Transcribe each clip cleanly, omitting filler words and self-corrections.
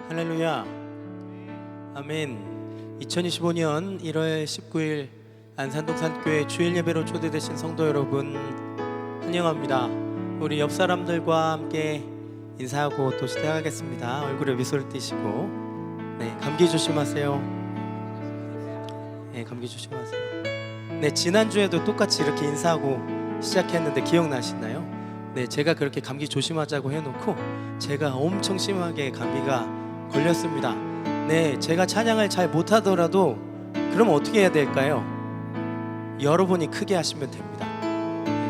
할렐루야. 아멘. 2025년 1월 19일 안산동산교회 주일 예배로 초대되신 성도 여러분 환영합니다. 우리 옆 사람들과 함께 인사하고 또 시작하겠습니다. 얼굴에 미소를 띠시고, 네, 감기 조심하세요. 네, 감기 조심하세요. 네, 지난주에도 똑같이 이렇게 인사하고 시작했는데 기억나시나요? 네, 제가 그렇게 감기 조심하자고 해놓고 제가 엄청 심하게 감기가 걸렸습니다. 네, 제가 찬양을 잘 못하더라도 그럼 어떻게 해야 될까요? 여러분이 크게 하시면 됩니다.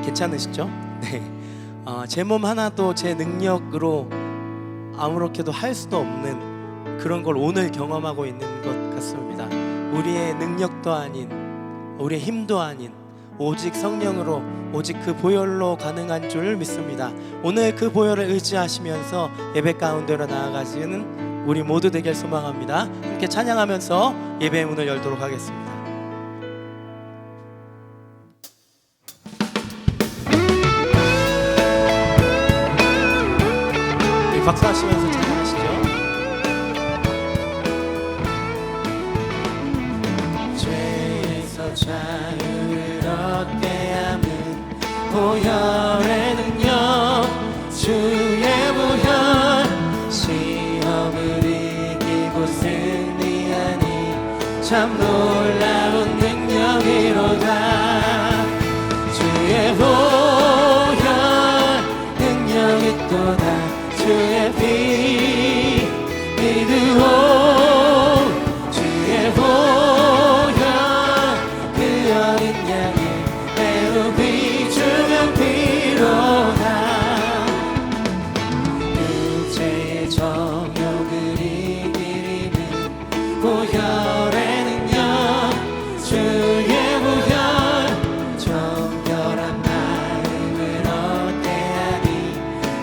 괜찮으시죠? 네, 제 몸 하나도 제 능력으로 아무렇게도 할 수도 없는 그런 걸 오늘 경험하고 있는 것 같습니다. 우리의 능력도 아닌, 우리의 힘도 아닌, 오직 성령으로, 오직 그 보혈로 가능한 줄 믿습니다. 오늘 그 보혈을 의지하시면서 예배 가운데로 나아가시는 우리 모두 되길 소망합니다. 함께 찬양하면서 예배의 문을 열도록 하겠습니다. 박수하시면서 찬양하시죠. 죄에서 자유를 얻게 하는 보혈의 능력, 주의 보혈, 시험을 이기고 승리하니 참 놀라운 능력이로다. 주의 보혈 능력이 또다. 주의 피 믿으오. 주의 보혈 그 어린 양의 매우 귀중한 피로다. 육체의 정욕을 이기는 보혈의 능력, 주의 보혈 정결한 마음을 얻게 하니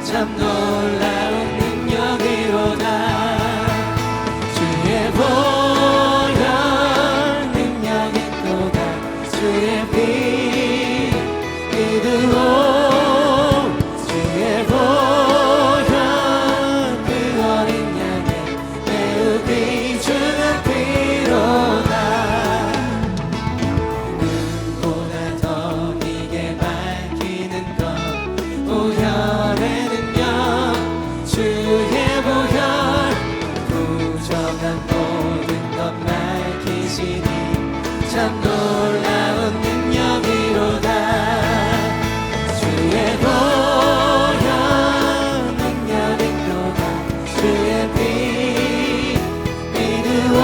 참 놀라운 능력이로다. 주의 보혈 능력이 또다. 주의 피 믿으오. 주의 보혈 그 어린 양의 매우 귀중한 피로다. 눈보다 더 이게 밝히는 것 보혈의 능력, 주의 보혈 부정한 모든 것 밝히시니 참 놀라운 능력이로다. 주의 보혈 능력이 또다. 주의 피 믿으오.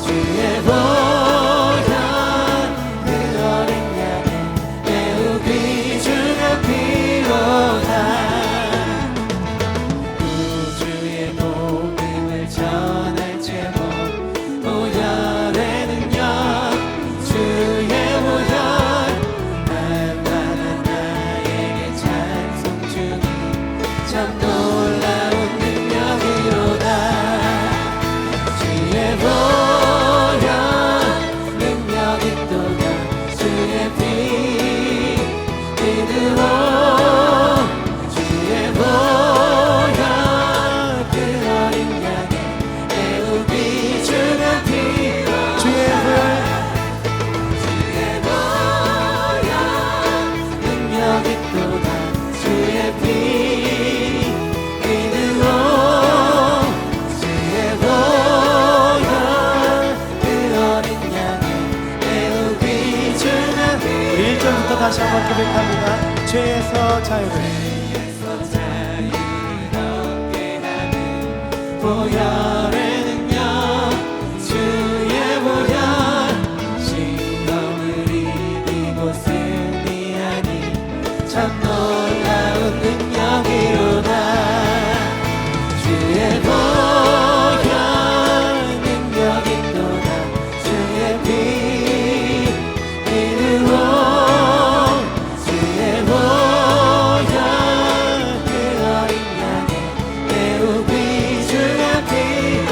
주의 보혈 그 어린 양의 매우 귀중한 피로다. 우주의 복음을 전할 제목 보혈의 능력, 주의 보혈 날마다 나에게 찬송 주니 참 놀라운 능력이로다. 주의 보혈 능력이 또다. 주의 피 믿으오. 주의 보혈 그 어린 양의 매우 귀중한 피. 주의 보혈 능력이 또다. 주의 피 믿으오. 주의 보혈 그 어린 양의 매우 귀중한 피. 1절부터 다시 한번 고백합니다. 죄에서 자유를 얻게 하는 보혈의 능력, 주의 보혈 시험을 이기고 승리하니 참 놀라운 능력이로다. 주의 보혈 능력이 또다. 주의 피 믿으오. 주의 보혈 그 어린 양의 매우 귀중한 피로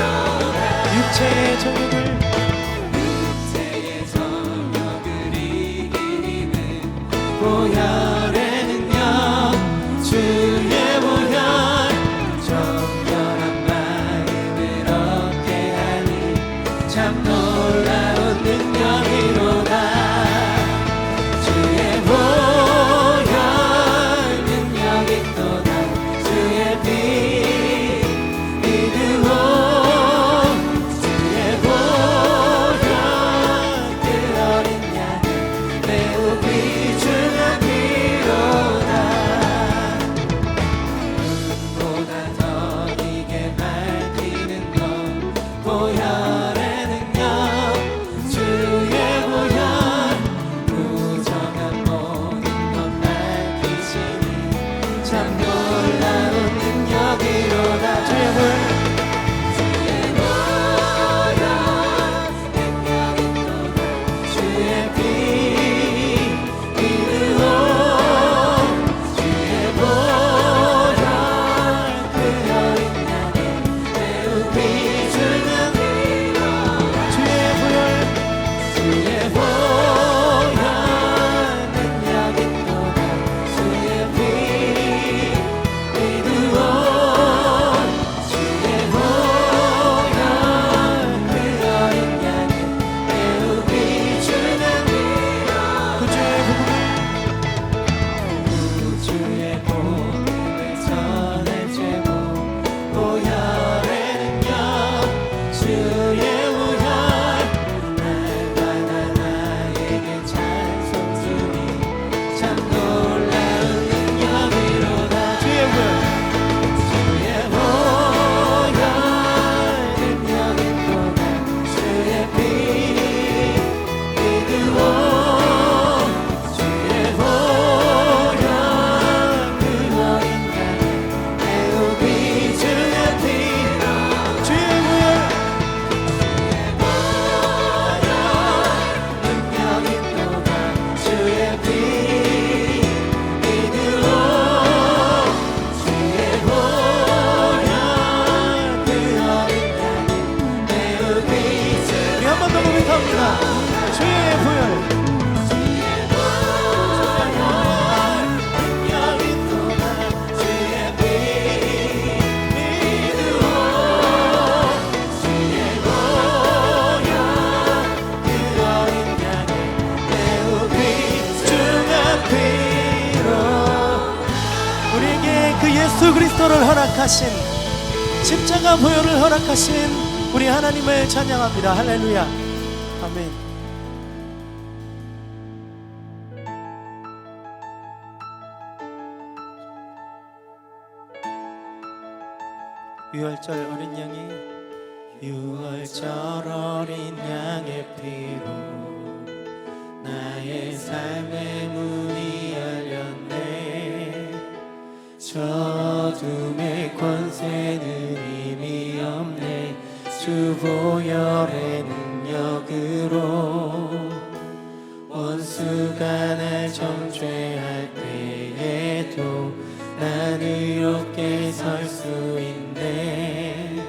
예수 그리스도를 허락하신, 십자가 보혈을 허락하신 우리 하나님을 찬양합니다. 할렐루야. 아멘. 6월절 어린 양이, 6월절 어린 양의 피로 나의 삶의 문이 열렸네. 저 어둠의 권세는 힘이 없네. 주 보혈의 능력으로 원수가 날 정죄할 때에도 난 의롭게 설 수 있네.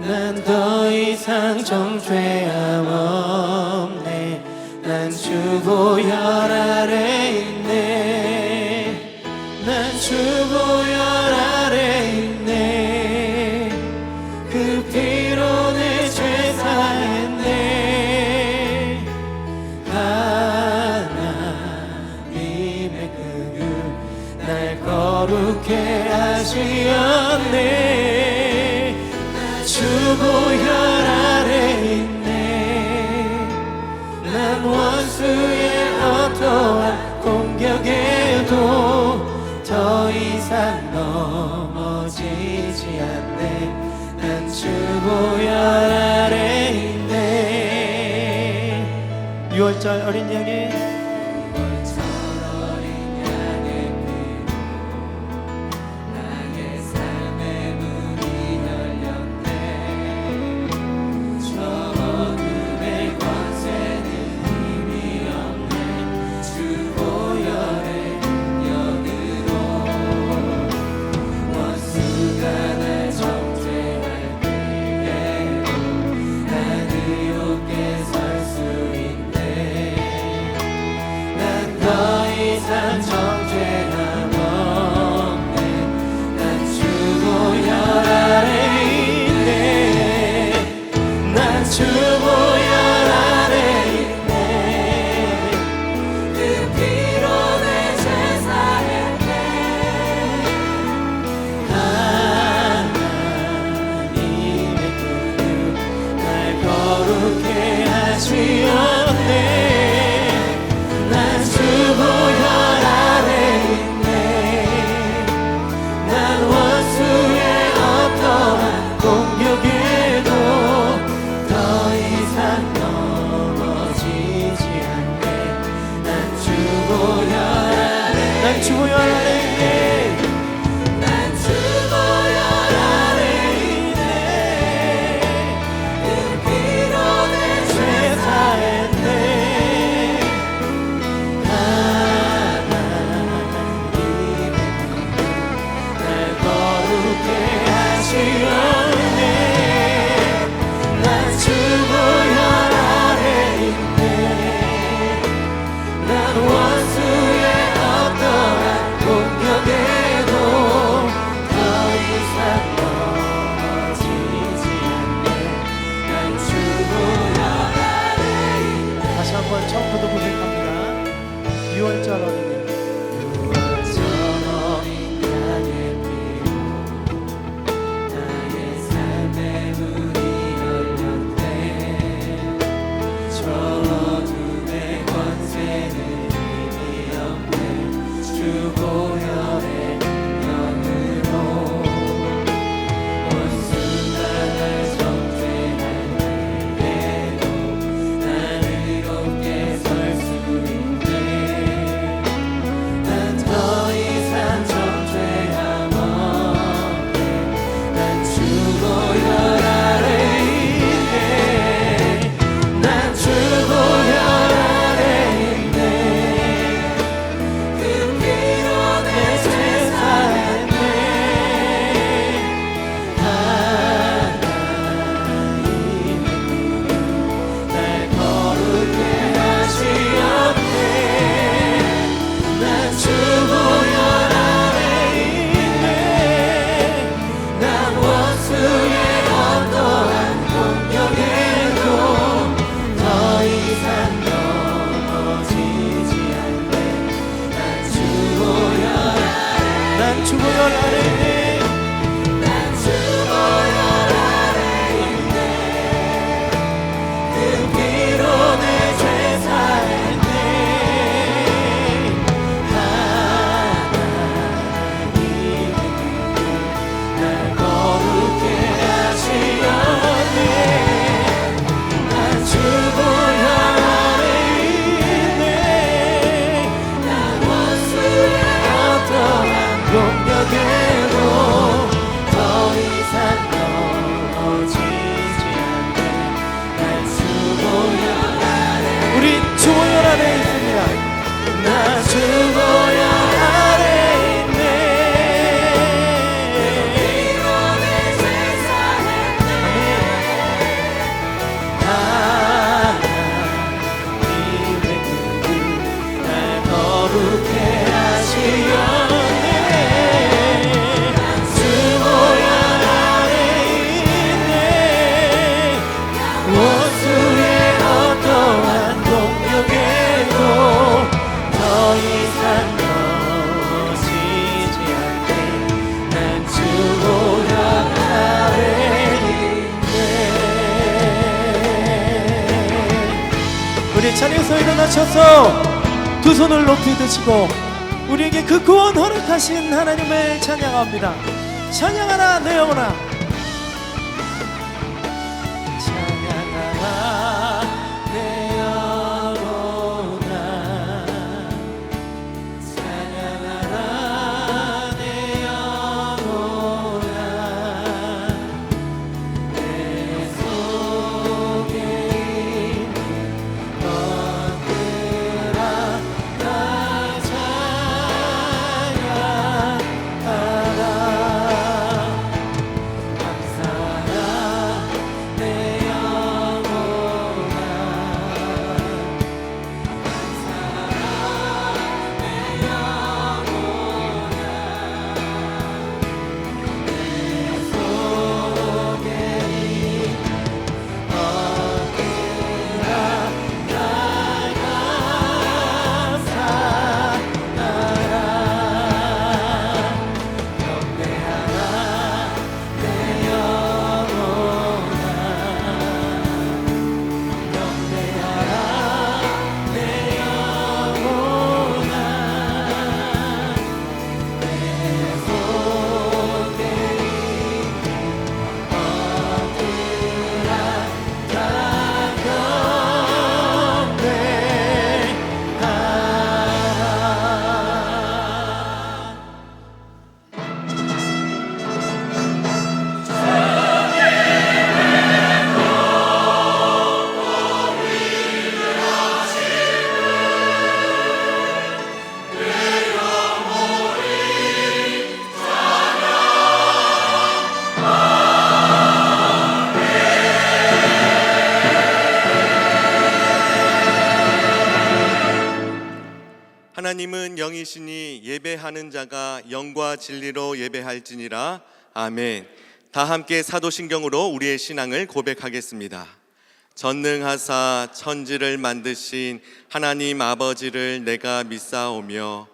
난 더 이상 정죄함 없네. 난 주 보혈 아래 있네. 난 주 보혈 아래 있네. 그 피로 내 죄 사했네. 하나님의 그 날 거룩해 하시었네. 주 보혈 아래 있네. 난 원수의 어떠한 공격에도 더 이상 넘어지지 않네. 난 주 보혈 아래 있네. 6월절 어린 양의, 처음부터 고백합니다. 6월절 어린 양, 6월절 어린 양의 피로 나의 삶의 문이 열렸네. 저 어둠의 권세는 힘이 없네. 주 보혈의 능력으로 원수가 날 정죄할 때에도 난 의롭게 설 수 있네. 주보혈 아래 있네. 나 원수의 어떠한 공격에도 더 이상 넘어지지 않네. 난 주보혈 아래, 우린 주보혈 아래 있습니다. 나 주보혈 아래 있네. 이름의 제사했네. 하나님의 뜻 날 거룩해 하시었네. 주보혈 아래 있네. 원수의 어떠한 공격에도 더 이상 넘어지지 않네. 난 주보혈 아래 있네. 우리 찬양에서 일어나셔서 두 손을 높이 드시고 우리에게 그 구원 허락하신 하나님을 찬양합니다. 찬양하라 내 영혼아. 찬양하라 내 영혼아. 찬양하라 내 영혼아. 내 속에 얻으라 나 찬양하라. 감사라 내 영혼아. 하나님은 영이시니 예배하는 자가 영과 진리로 예배할지니라. 아멘. 다 함께 사도신경으로 우리의 신앙을 고백하겠습니다. 전능하사 천지를 만드신 하나님 아버지를 내가 믿사오며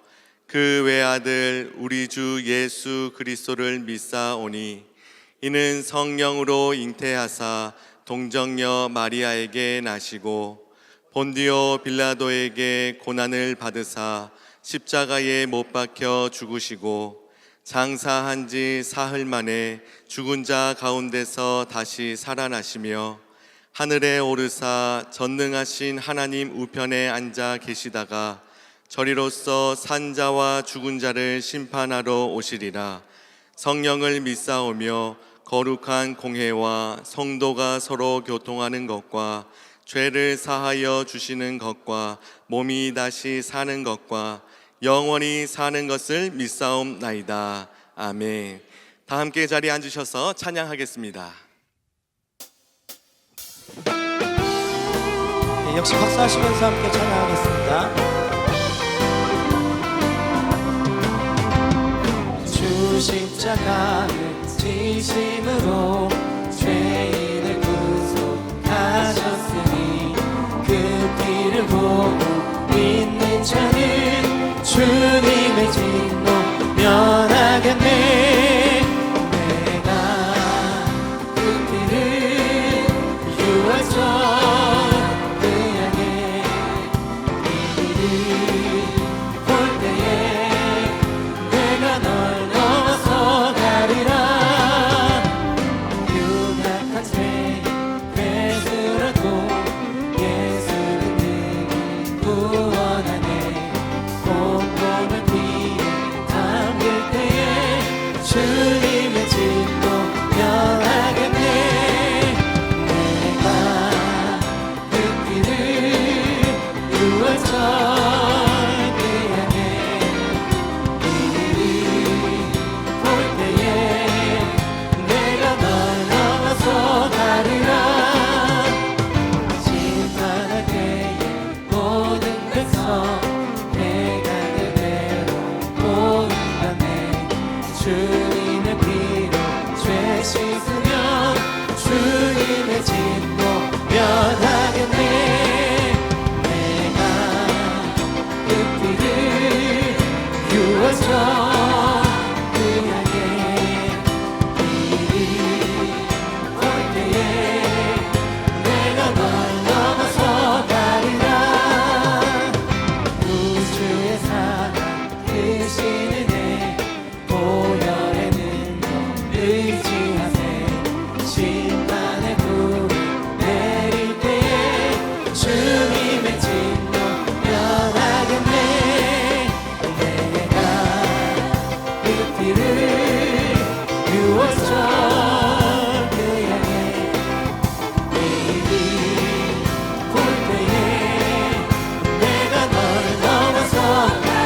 그 외아들 우리 주 예수 그리스도를 믿사오니 이는 성령으로 잉태하사 동정녀 마리아에게 나시고 본디오 빌라도에게 고난을 받으사 십자가에 못 박혀 죽으시고 장사한 지 사흘 만에 죽은 자 가운데서 다시 살아나시며 하늘에 오르사 전능하신 하나님 우편에 앉아 계시다가 저리로서 산자와 죽은 자를 심판하러 오시리라. 성령을 믿사오며 거룩한 공회와 성도가 서로 교통하는 것과 죄를 사하여 주시는 것과 몸이 다시 사는 것과 영원히 사는 것을 믿사옵나이다. 아멘. 다 함께 자리에 앉으셔서 찬양하겠습니다. 네, 역시 박수하시면서 함께 찬양하겠습니다. 주 십자가의 지심으로 죄인을 구속하셨으니 그 피를 보고 믿는 자는 주님의 진노 면하겠네. 내가 그 피를 유월절 그 향해 이를 볼 때에 내가 널 넘어서 가리라. 유약한 자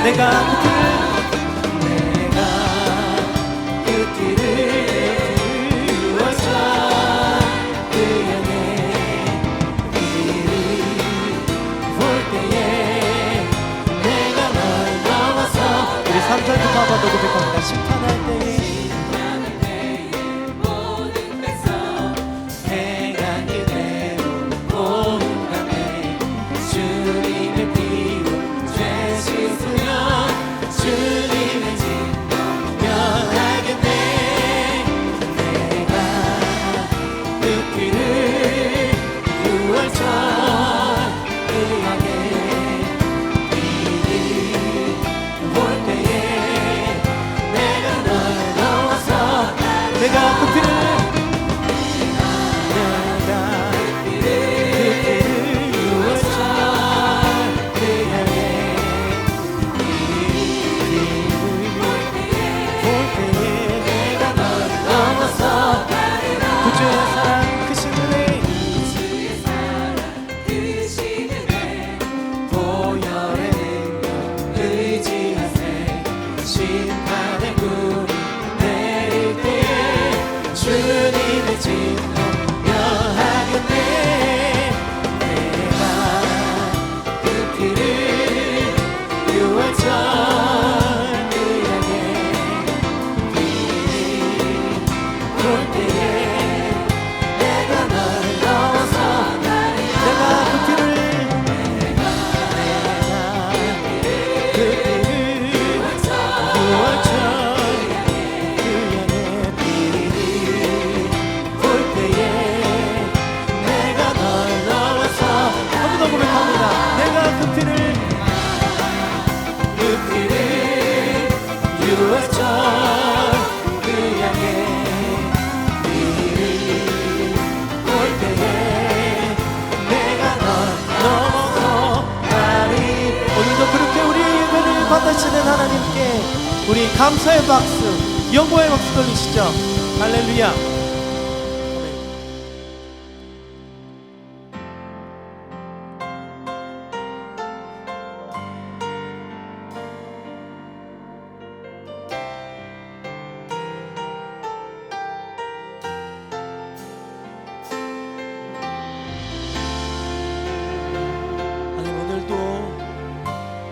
내가 그 길을 유월절 그 향해 길을 볼 때에 내가 널 넘어서 우리 3절부터 한번 더 고백합니다. 심판할 때에 내가 그 길을 유월절 그 향해 볼 때에 내가 널 넘어서 구주의 사랑 크신 은혜 보혈의 능력 의지하세 심판의 불이 내릴 때에 주님의 진노 명하겠네. 내가 그 길을 유월절 그 향해 볼 때에 내가 널 넘어서 내가 그 길을 유월절 유월절 그 향해 길을 볼 때에 내가 널 넘어서 가리. 오늘도 그렇게 우리 예배를 받으시는 하나님께 우리 감사의 박수, 영광의 박수 돌리시죠. 할렐루야.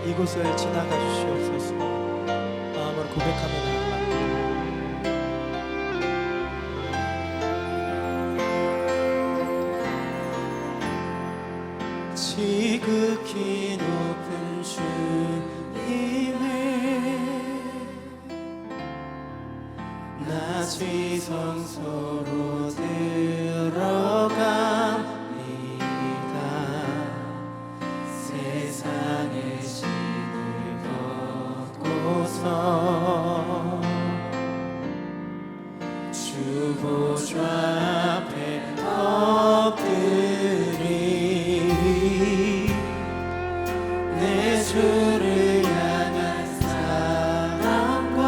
이곳을 지나가 주시옵소서. 마음으로 고백하며 나아갑니다. 지극히 높은 주님의 낮이 성소로 들어갑니다. 세상의 주 보좌 앞에 엎드리 내 주를 향한 사랑과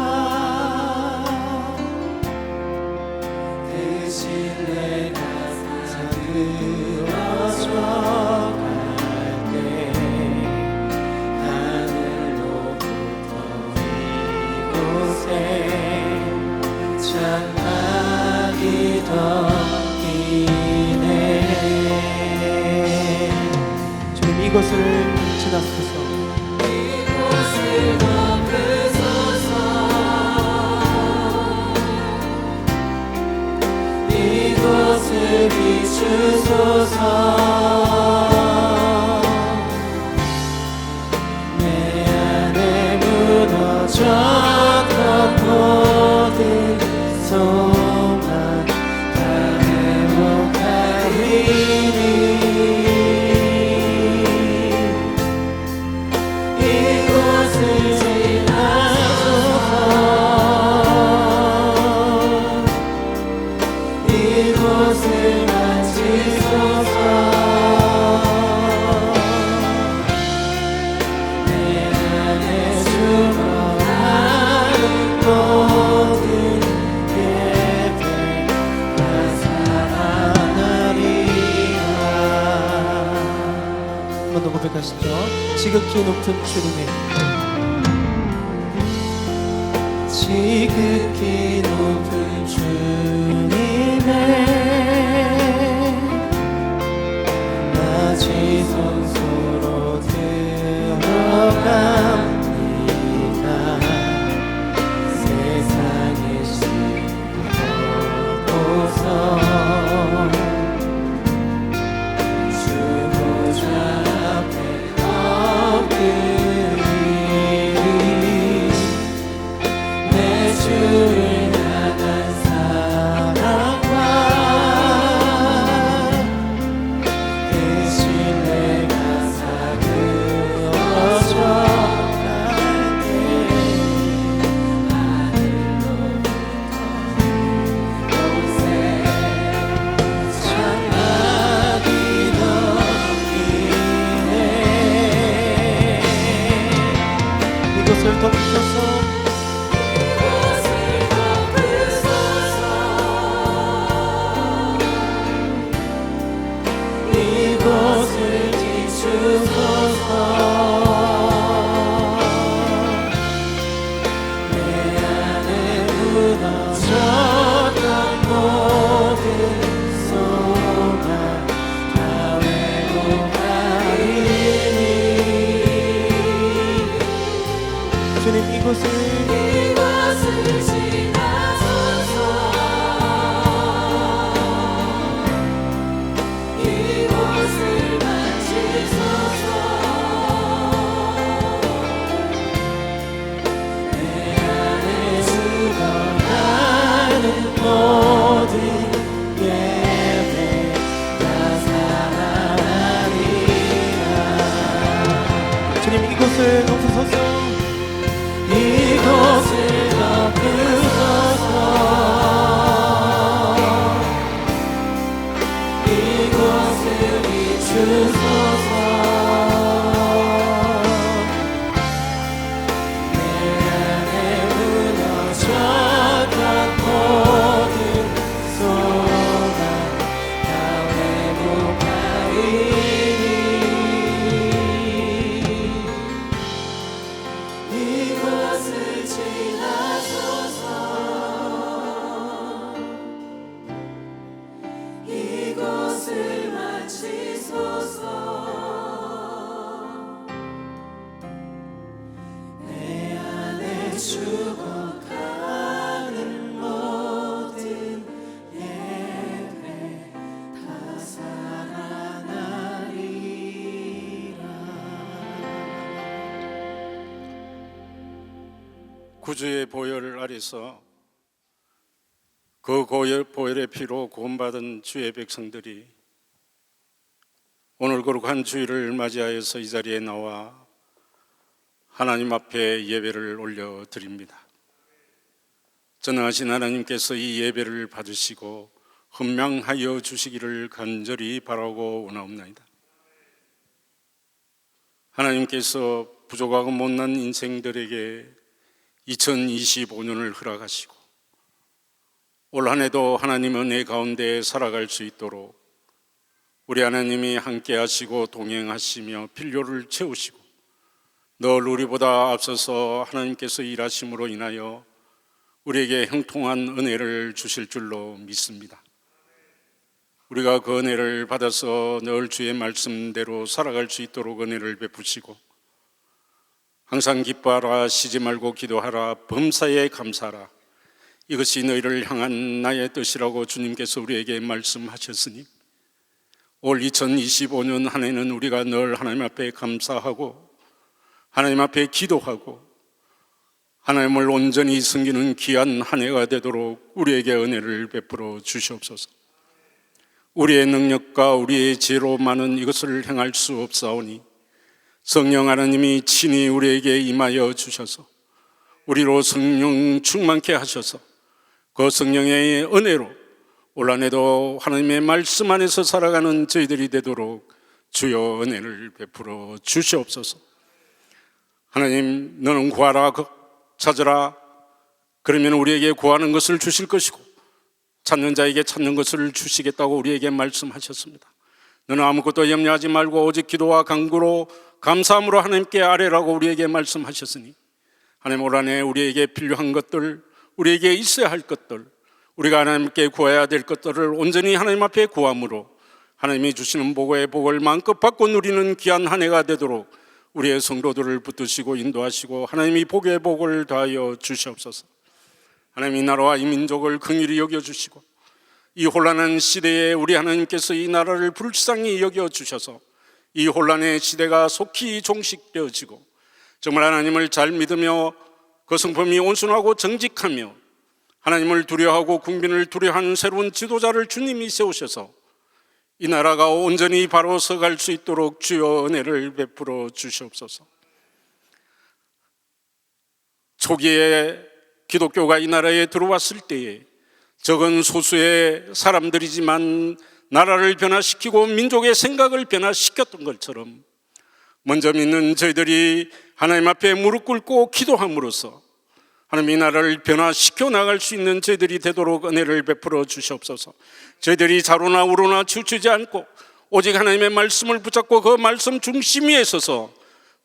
그 신뢰가 사그러져 장막이 덮이네. 주님 이곳을 지나소서. 이곳을 덮으소서. 이곳을 비추소서. 내 안에 무너졌던 모든 소망 다 회복하리니 이곳을 지나소서. 이곳을 마치소서. 내 안에 주목하는 모든 고백하시죠. 지극히 높은 주님의 지극히 높은 주님의 마지성소로 들어갑니다. 세상의 신을 벗고서 주 보좌 앞에 엎드리리. 내 주를 향한 사랑과 그 신뢰가 사그러져 갈 때 하늘로부터 온새 장막이 넘기네. 이곳을 덮으셔서 이곳을 지주소서. 내 안에 무너졌던 모든 소망 다 회복하리니. 주님 이곳을 지나소서. 이곳을 만지소서. 내 안에 죽어가는 모든 예배 다 살아나리라. 주님 이곳을 덮으소서. 이곳을 덮으소서. 이곳을 비추소서. 내 안에 무너졌던 모든 소망 다 회복하리니. 이곳을 지나소서. 이곳을 마치소서. 내 안에 죽어가는 모든 예배 다 살아나리라. 구주의 보혈 아래서 그 보혈의 피로 구원받은 주의 백성들이 오늘 거룩한 주일을 맞이하여서 이 자리에 나와 하나님 앞에 예배를 올려드립니다. 전능하신 하나님께서 이 예배를 받으시고 헌명하여 주시기를 간절히 바라고 원하옵나이다. 하나님께서 부족하고 못난 인생들에게 2025년을 허락하시고 올 한 해도 하나님 은혜 가운데 살아갈 수 있도록 우리 하나님이 함께 하시고 동행하시며 필요를 채우시고 늘 우리보다 앞서서 하나님께서 일하심으로 인하여 우리에게 형통한 은혜를 주실 줄로 믿습니다. 우리가 그 은혜를 받아서 늘 주의 말씀대로 살아갈 수 있도록 은혜를 베푸시고 항상 기뻐하라, 쉬지 말고 기도하라, 범사에 감사하라, 이것이 너희를 향한 나의 뜻이라고 주님께서 우리에게 말씀하셨으니 올 2025년 한 해는 우리가 늘 하나님 앞에 감사하고 하나님 앞에 기도하고 하나님을 온전히 섬기는 귀한 한 해가 되도록 우리에게 은혜를 베풀어 주시옵소서. 우리의 능력과 우리의 지혜로만은 이것을 행할 수 없사오니 성령 하나님이 친히 우리에게 임하여 주셔서 우리로 성령 충만케 하셔서 그 성령의 은혜로 올 한 해도 하나님의 말씀 안에서 살아가는 저희들이 되도록 주여 은혜를 베풀어 주시옵소서. 하나님, 너는 구하라, 찾으라, 그러면 우리에게 구하는 것을 주실 것이고 찾는 자에게 찾는 것을 주시겠다고 우리에게 말씀하셨습니다. 너는 아무것도 염려하지 말고 오직 기도와 간구로 감사함으로 하나님께 아뢰라고 우리에게 말씀하셨으니 하나님 올 한해 우리에게 필요한 것들, 우리에게 있어야 할 것들, 우리가 하나님께 구해야 될 것들을 온전히 하나님 앞에 구함으로 하나님이 주시는 복의 복을 마음껏 받고 누리는 귀한 한 해가 되도록 우리의 성도들을 붙드시고 인도하시고 하나님이 복의 복을 더하여 주시옵소서. 하나님 이 나라와 이 민족을 긍휼히 여겨주시고 이 혼란한 시대에 우리 하나님께서 이 나라를 불쌍히 여겨주셔서 이 혼란의 시대가 속히 종식되어지고 정말 하나님을 잘 믿으며 그 성품이 온순하고 정직하며 하나님을 두려워하고 국민을 두려워하는 새로운 지도자를 주님이 세우셔서 이 나라가 온전히 바로 서갈 수 있도록 주여 은혜를 베풀어 주시옵소서. 초기에 기독교가 이 나라에 들어왔을 때에 적은 소수의 사람들이지만 나라를 변화시키고 민족의 생각을 변화시켰던 것처럼 먼저 믿는 저희들이 하나님 앞에 무릎 꿇고 기도함으로써 하나님 이 나라를 변화시켜 나갈 수 있는 저희들이 되도록 은혜를 베풀어 주시옵소서. 저희들이 좌로나 우로나 치우치지 않고 오직 하나님의 말씀을 붙잡고 그 말씀 중심 위에 서서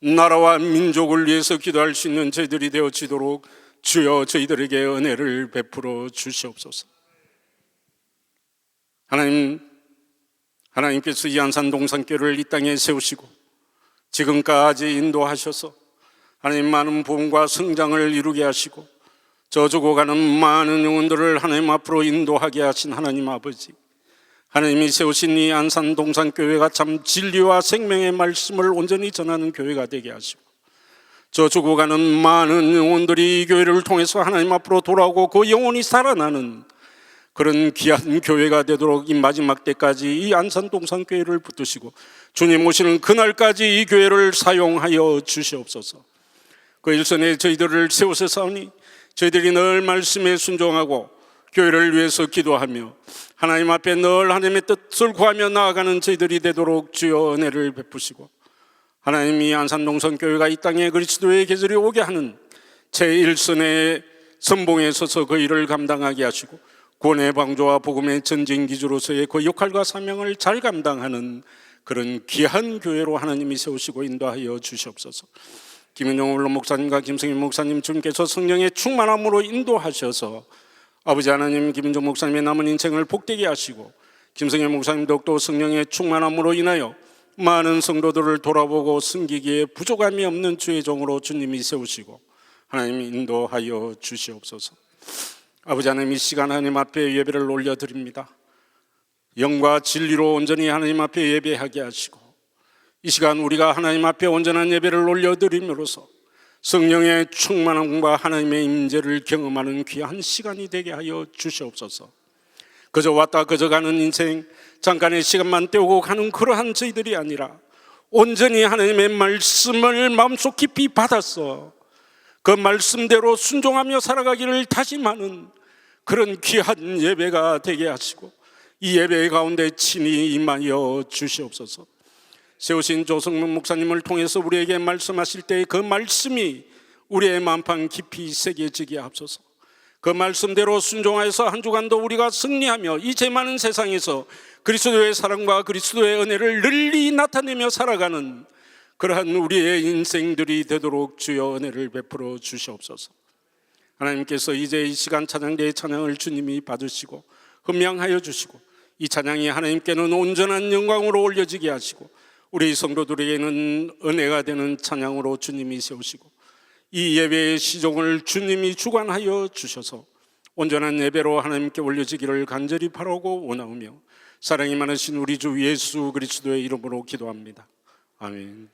나라와 민족을 위해서 기도할 수 있는 저희들이 되어지도록 주여 저희들에게 은혜를 베풀어 주시옵소서. 하나님께서 이 안산 동산교회를 이 땅에 세우시고 지금까지 인도하셔서 하나님 많은 부흥과 성장을 이루게 하시고 저 죽어가는 많은 영혼들을 하나님 앞으로 인도하게 하신 하나님 아버지, 하나님이 세우신 이 안산 동산교회가 참 진리와 생명의 말씀을 온전히 전하는 교회가 되게 하시고 저 죽어가는 많은 영혼들이 이 교회를 통해서 하나님 앞으로 돌아오고 그 영혼이 살아나는 그런 귀한 교회가 되도록 이 마지막 때까지 이 안산 동산교회를 붙드시고 주님 오시는 그날까지 이 교회를 사용하여 주시옵소서. 그 일선에 저희들을 세우셨사오니 저희들이 늘 말씀에 순종하고 교회를 위해서 기도하며 하나님 앞에 늘 하나님의 뜻을 구하며 나아가는 저희들이 되도록 주여 은혜를 베푸시고 하나님이 안산동산교회가 이 땅에 그리스도의 계절이 오게 하는 제1선의 선봉에 서서 그 일을 감당하게 하시고 구원의 방조와 복음의 전쟁기주로서의 그 역할과 사명을 잘 감당하는 그런 귀한 교회로 하나님이 세우시고 인도하여 주시옵소서. 김은영 원로 목사님과 김성인 목사님 주님께서 성령의 충만함으로 인도하셔서 아버지 하나님 김은정 목사님의 남은 인생을 복되게 하시고 김성인 목사님 더욱더 성령의 충만함으로 인하여 많은 성도들을 돌아보고 섬기기에 부족함이 없는 주의 종으로 주님이 세우시고 하나님이 인도하여 주시옵소서. 아버지 하나님 이 시간 하나님 앞에 예배를 올려드립니다. 영과 진리로 온전히 하나님 앞에 예배하게 하시고 이 시간 우리가 하나님 앞에 온전한 예배를 올려드림으로써 성령의 충만함과 하나님의 임재를 경험하는 귀한 시간이 되게 하여 주시옵소서. 그저 왔다 그저 가는 인생 잠깐의 시간만 때우고 가는 그러한 저희들이 아니라 온전히 하나님의 말씀을 마음속 깊이 받아서 그 말씀대로 순종하며 살아가기를 다짐하는 그런 귀한 예배가 되게 하시고 이 예배 가운데 친히 임하여 주시옵소서. 세우신 조성문 목사님을 통해서 우리에게 말씀하실 때 그 말씀이 우리의 마음판 깊이 새겨지게 하옵소서. 그 말씀대로 순종하여서 한 주간도 우리가 승리하며 이 죄 많은 세상에서 그리스도의 사랑과 그리스도의 은혜를 널리 나타내며 살아가는 그러한 우리의 인생들이 되도록 주여 은혜를 베풀어 주시옵소서. 하나님께서 이제 이 시간 찬양대의 찬양을 주님이 받으시고 흠양하여 주시고 이 찬양이 하나님께는 온전한 영광으로 올려지게 하시고 우리 성도들에게는 은혜가 되는 찬양으로 주님이 세우시고 이 예배의 시종을 주님이 주관하여 주셔서 온전한 예배로 하나님께 올려지기를 간절히 바라고 원하오며 사랑이 많으신 우리 주 예수 그리스도의 이름으로 기도합니다. 아멘.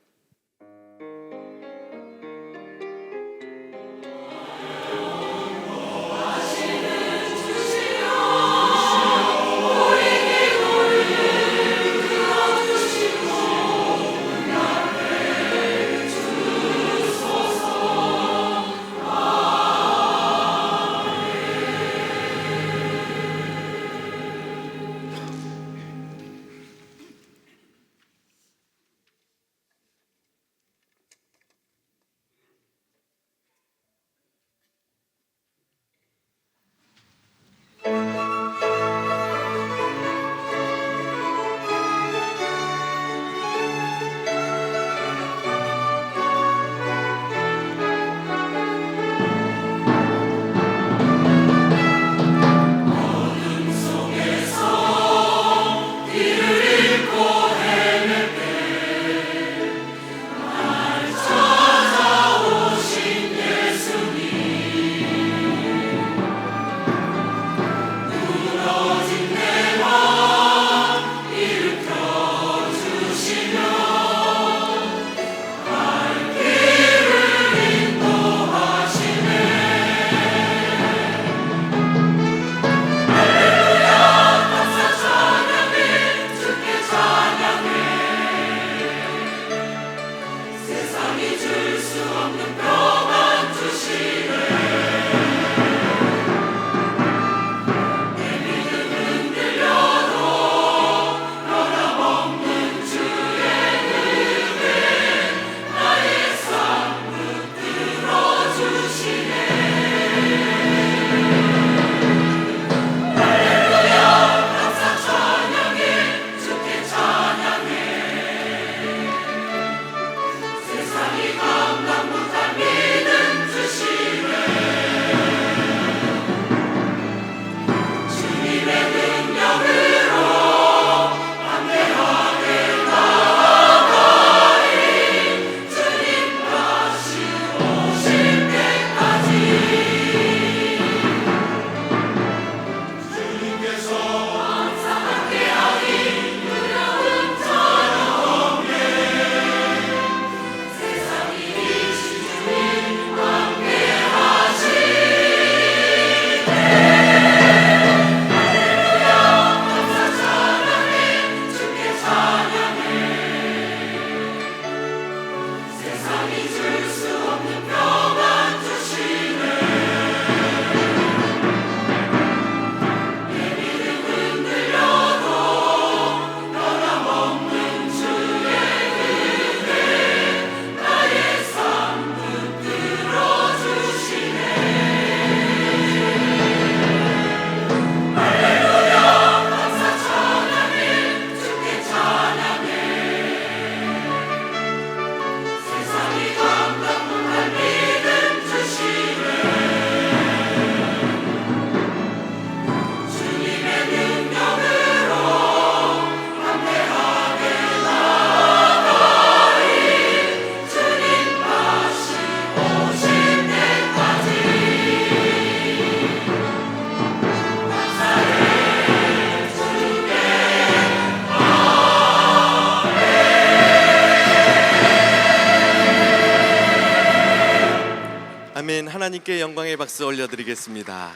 아멘. 하나님께 영광의 박수 올려드리겠습니다.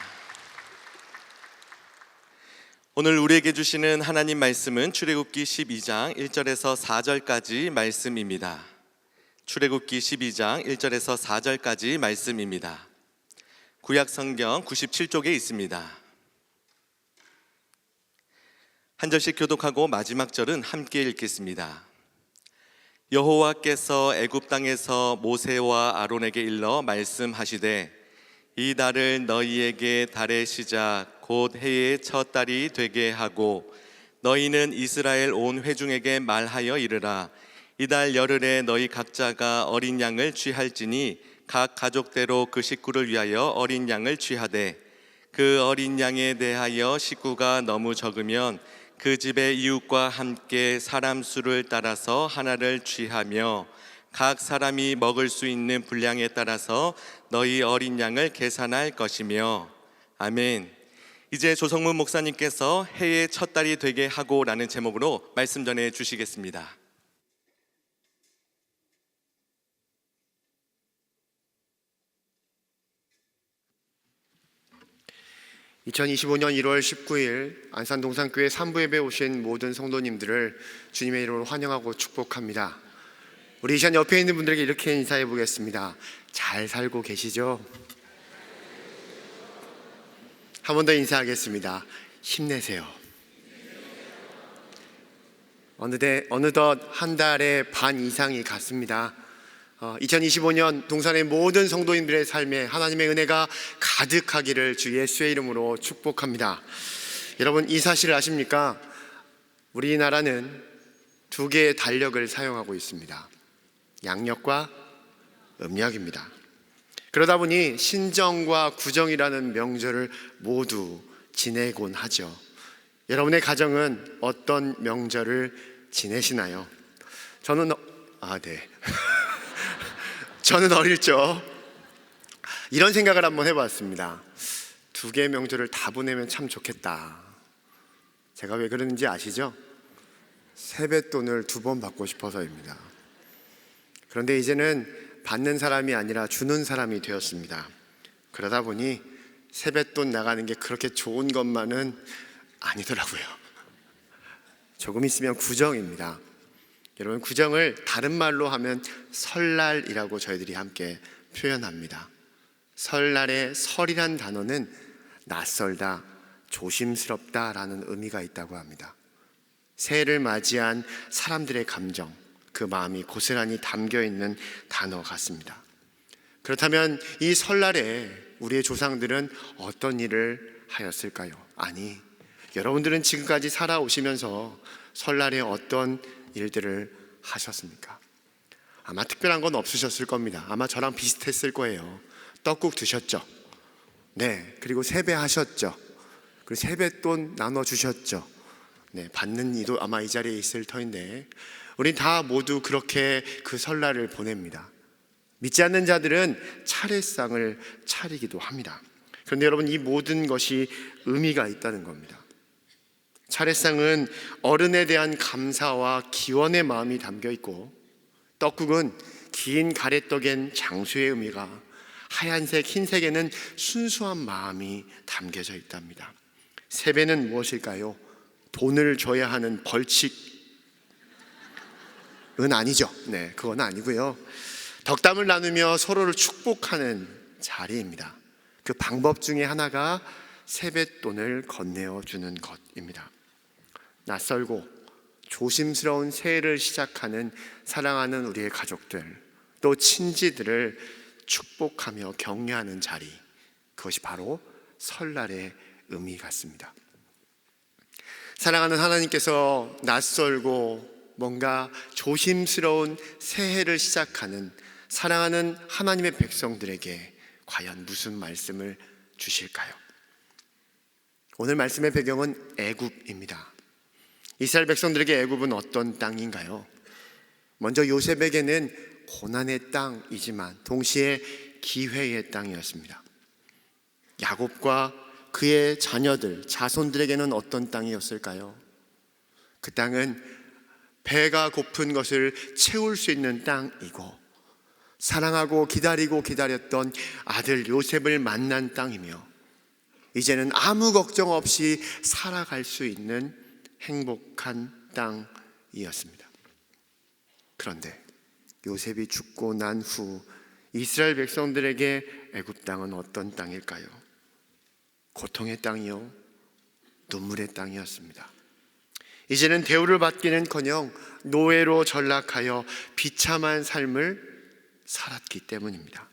오늘 우리에게 주시는 하나님 말씀은 출애굽기 12장 1절에서 4절까지 말씀입니다. 출애굽기 12장 1절에서 4절까지 말씀입니다. 구약 성경 97쪽에 있습니다. 한 절씩 교독하고 마지막 절은 함께 읽겠습니다. 여호와께서 애굽 땅에서 모세와 아론에게 일러 말씀하시되 이 달을 너희에게 달의 시작 곧 해의 첫 달이 되게 하고 너희는 이스라엘 온 회중에게 말하여 이르라. 이달 열흘에 너희 각자가 어린 양을 취할지니 각 가족대로 그 식구를 위하여 어린 양을 취하되 그 어린 양에 대하여 식구가 너무 적으면 그 집의 이웃과 함께 사람 수를 따라서 하나를 취하며 각 사람이 먹을 수 있는 분량에 따라서 너희 어린 양을 계산할 것이며. 아멘. 이제 조성문 목사님께서 해의 첫 달이 되게 하고 라는 제목으로 말씀 전해 주시겠습니다. 2025년 1월 19일 안산동산교회 3부 예배 오신 모든 성도님들을 주님의 이름으로 환영하고 축복합니다. 우리 이 시간 옆에 있는 분들에게 이렇게 인사해 보겠습니다. 잘 살고 계시죠? 한 번 더 인사하겠습니다. 힘내세요. 어느덧 한 달의 반 이상이 갔습니다. 2025년 동산의 모든 성도님들의 삶에 하나님의 은혜가 가득하기를 주 예수의 이름으로 축복합니다. 여러분, 이 사실을 아십니까? 우리나라는 두 개의 달력을 사용하고 있습니다. 양력과 음력입니다. 그러다 보니 신정과 구정이라는 명절을 모두 지내곤 하죠. 여러분의 가정은 어떤 명절을 지내시나요? 저는 저는 어릴 적 이런 생각을 한번 해봤습니다. 두 개의 명절을 다 보내면 참 좋겠다. 제가 왜 그러는지 아시죠? 세뱃돈을 2번 받고 싶어서입니다. 그런데 이제는 받는 사람이 아니라 주는 사람이 되었습니다. 그러다 보니 세뱃돈 나가는 게 그렇게 좋은 것만은 아니더라고요. 조금 있으면 구정입니다. 여러분, 구정을 다른 말로 하면 설날이라고 저희들이 함께 표현합니다. 설날의 설이란 단어는 낯설다, 조심스럽다라는 의미가 있다고 합니다. 새해를 맞이한 사람들의 감정, 그 마음이 고스란히 담겨있는 단어 같습니다. 그렇다면 이 설날에 우리의 조상들은 어떤 일을 하였을까요? 아니, 여러분들은 지금까지 살아오시면서 설날에 어떤 일들을 하셨습니까? 아마 특별한 건 없으셨을 겁니다. 아마 저랑 비슷했을 거예요. 떡국 드셨죠? 네, 그리고 세배하셨죠? 그리고 세뱃돈 나눠주셨죠? 네, 받는 이도 아마 이 자리에 있을 터인데 우린 다 모두 그렇게 그 설날을 보냅니다. 믿지 않는 자들은 차례상을 차리기도 합니다. 그런데 여러분, 이 모든 것이 의미가 있다는 겁니다. 차례상은 어른에 대한 감사와 기원의 마음이 담겨 있고, 떡국은 긴 가래떡엔 장수의 의미가, 하얀색 흰색에는 순수한 마음이 담겨져 있답니다. 세배는 무엇일까요? 돈을 줘야 하는 벌칙은 아니죠. 네, 그건 아니고요. 덕담을 나누며 서로를 축복하는 자리입니다. 그 방법 중에 하나가 세뱃돈을 건네어 주는 것입니다. 낯설고 조심스러운 새해를 시작하는 사랑하는 우리의 가족들, 또 친지들을 축복하며 격려하는 자리, 그것이 바로 설날의 의미 같습니다. 사랑하는 하나님께서 낯설고 뭔가 조심스러운 새해를 시작하는 사랑하는 하나님의 백성들에게 과연 무슨 말씀을 주실까요? 오늘 말씀의 배경은 애굽입니다. 이스라엘 백성들에게 애굽은 어떤 땅인가요? 먼저 요셉에게는 고난의 땅이지만 동시에 기회의 땅이었습니다. 야곱과 그의 자녀들, 자손들에게는 어떤 땅이었을까요? 그 땅은 배가 고픈 것을 채울 수 있는 땅이고, 사랑하고 기다리고 기다렸던 아들 요셉을 만난 땅이며 이제는 아무 걱정 없이 살아갈 수 있는 행복한 땅이었습니다. 그런데 요셉이 죽고 난 후 이스라엘 백성들에게 애굽 땅은 어떤 땅일까요? 고통의 땅이요, 눈물의 땅이었습니다. 이제는 대우를 받기는커녕 노예로 전락하여 비참한 삶을 살았기 때문입니다.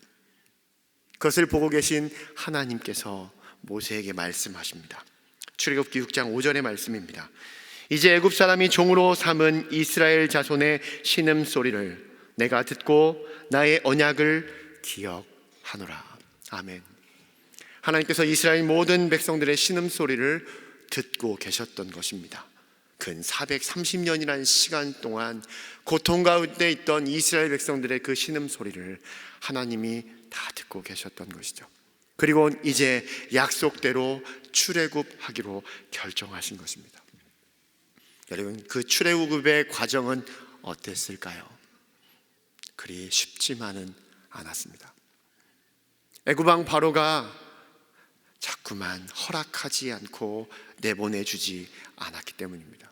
그것을 보고 계신 하나님께서 모세에게 말씀하십니다. 출애굽기 6장 5절의 말씀입니다. 이제 애굽 사람이 종으로 삼은 이스라엘 자손의 신음소리를 내가 듣고 나의 언약을 기억하노라. 아멘. 하나님께서 이스라엘 모든 백성들의 신음소리를 듣고 계셨던 것입니다. 근 430년이라는 시간 동안 고통 가운데 있던 이스라엘 백성들의 그 신음소리를 하나님이 다 듣고 계셨던 것이죠. 그리고 이제 약속대로 출애굽하기로 결정하신 것입니다. 여러분, 그 출애굽의 과정은 어땠을까요? 그리 쉽지만은 않았습니다. 애굽왕 바로가 자꾸만 허락하지 않고 내보내주지 않았기 때문입니다.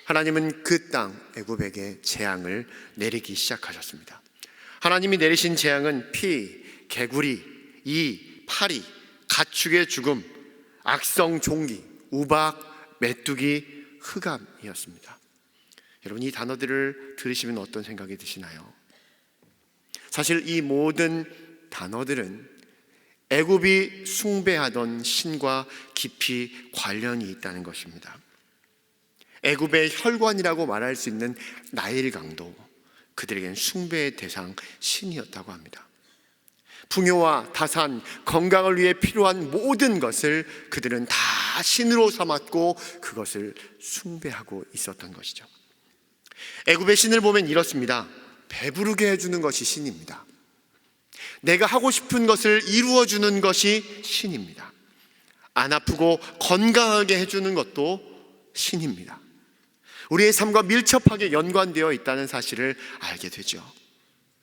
하나님은 그 땅 애굽에게 재앙을 내리기 시작하셨습니다. 하나님이 내리신 재앙은 피, 개구리, 이, 파리, 가축의 죽음, 악성 종기, 우박, 메뚜기, 흑암이었습니다. 여러분, 이 단어들을 들으시면 어떤 생각이 드시나요? 사실 이 모든 단어들은 애굽이 숭배하던 신과 깊이 관련이 있다는 것입니다. 애굽의 혈관이라고 말할 수 있는 나일강도 그들에겐 숭배의 대상 신이었다고 합니다. 풍요와 다산, 건강을 위해 필요한 모든 것을 그들은 다 신으로 삼았고 그것을 숭배하고 있었던 것이죠. 애굽의 신을 보면 이렇습니다. 배부르게 해주는 것이 신입니다. 내가 하고 싶은 것을 이루어주는 것이 신입니다. 안 아프고 건강하게 해주는 것도 신입니다. 우리의 삶과 밀접하게 연관되어 있다는 사실을 알게 되죠.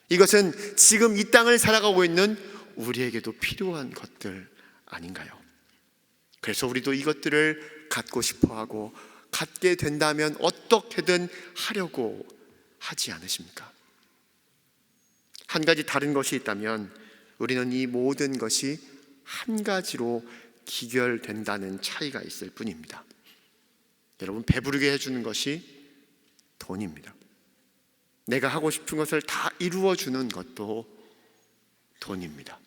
이것은 지금 이 땅을 살아가고 있는 우리에게도 필요한 것들 아닌가요? 그래서 우리도 이것들을 갖고 싶어하고 갖게 된다면 어떻게든 하려고 하지 않으십니까? 한 가지 다른 것이 있다면 우리는 이 모든 것이 한 가지로 기결된다는 차이가 있을 뿐입니다. 여러분, 배부르게 해주는 것이 돈입니다. 내가 하고 싶은 것을 다 이루어주는 것도 돈입니다.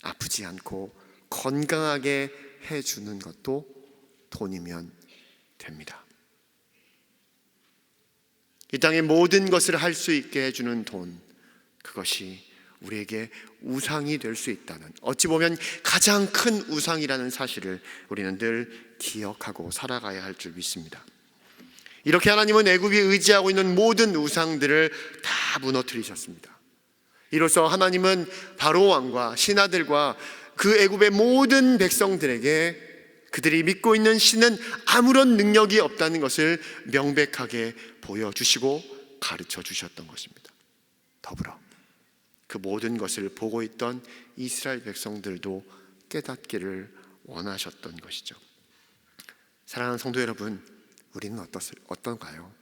아프지 않고 건강하게 해주는 것도 돈이면 됩니다. 이 땅의 모든 것을 할 수 있게 해주는 돈, 그것이 우리에게 우상이 될 수 있다는, 어찌 보면 가장 큰 우상이라는 사실을 우리는 늘 기억하고 살아가야 할 줄 믿습니다. 이렇게 하나님은 애굽이 의지하고 있는 모든 우상들을 다 무너뜨리셨습니다. 이로써 하나님은 바로 왕과 신하들과 그 애굽의 모든 백성들에게 그들이 믿고 있는 신은 아무런 능력이 없다는 것을 명백하게 보여주시고 가르쳐 주셨던 것입니다. 더불어 그 모든 것을 보고 있던 이스라엘 백성들도 깨닫기를 원하셨던 것이죠. 사랑하는 성도 여러분, 우리는 어떤가요?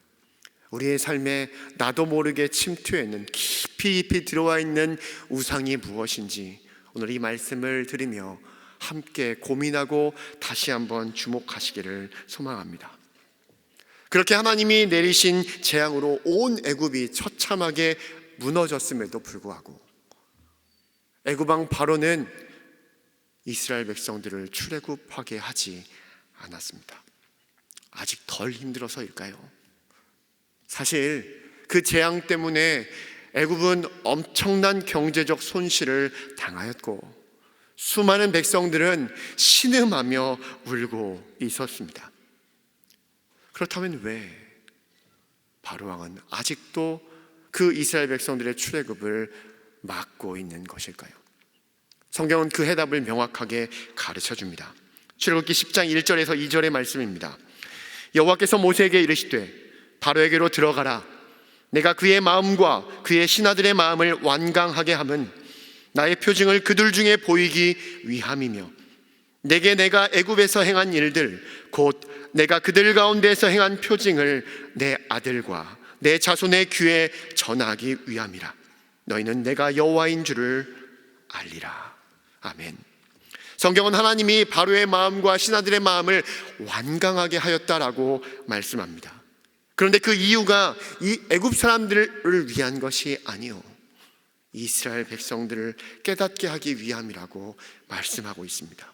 우리의 삶에 나도 모르게 침투해 있는, 깊이 들어와 있는 우상이 무엇인지 오늘 이 말씀을 들으며 함께 고민하고 다시 한번 주목하시기를 소망합니다. 그렇게 하나님이 내리신 재앙으로 온 애굽이 처참하게 무너졌음에도 불구하고 애굽 왕 바로는 이스라엘 백성들을 출애굽하게 하지 않았습니다. 아직 덜 힘들어서일까요? 사실 그 재앙 때문에 애굽은 엄청난 경제적 손실을 당하였고 수많은 백성들은 신음하며 울고 있었습니다. 그렇다면 왜 바로 왕은 아직도 그 이스라엘 백성들의 출애굽을 막고 있는 것일까요? 성경은 그 해답을 명확하게 가르쳐 줍니다. 출애굽기 10장 1절에서 2절의 말씀입니다. 여호와께서 모세에게 이르시되 바로에게로 들어가라. 내가 그의 마음과 그의 신하들의 마음을 완강하게 함은 나의 표징을 그들 중에 보이기 위함이며 내게 내가 애굽에서 행한 일들 곧 내가 그들 가운데에서 행한 표징을 내 아들과 내 자손의 귀에 전하기 위함이라. 너희는 내가 여호와인 줄을 알리라. 아멘. 성경은 하나님이 바로의 마음과 신하들의 마음을 완강하게 하였다라고 말씀합니다. 그런데 그 이유가 이 애굽 사람들을 위한 것이 아니요, 이스라엘 백성들을 깨닫게 하기 위함이라고 말씀하고 있습니다.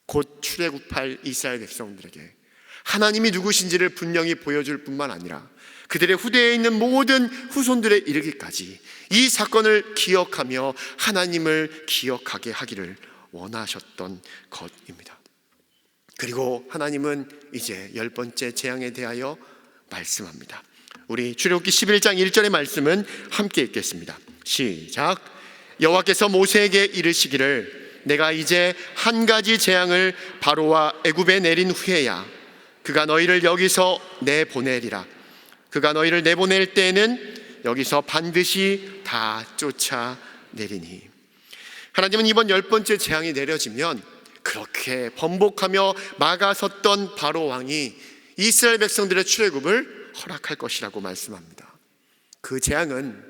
곧 출애굽할 이스라엘 백성들에게 하나님이 누구신지를 분명히 보여줄 뿐만 아니라 그들의 후대에 있는 모든 후손들에 이르기까지 이 사건을 기억하며 하나님을 기억하게 하기를 원하셨던 것입니다. 그리고 하나님은 이제 10번째 재앙에 대하여 말씀합니다. 우리 출애굽기 11장 1절의 말씀은 함께 읽겠습니다. 시작. 여호와께서 모세에게 이르시기를 내가 이제 한 가지 재앙을 바로와 애굽에 내린 후에야 그가 너희를 여기서 내보내리라. 그가 너희를 내보낼 때에는 여기서 반드시 다 쫓아내리니. 하나님은 이번 10번째 재앙이 내려지면 그렇게 번복하며 막아섰던 바로 왕이 이스라엘 백성들의 출애굽을 허락할 것이라고 말씀합니다. 그 재앙은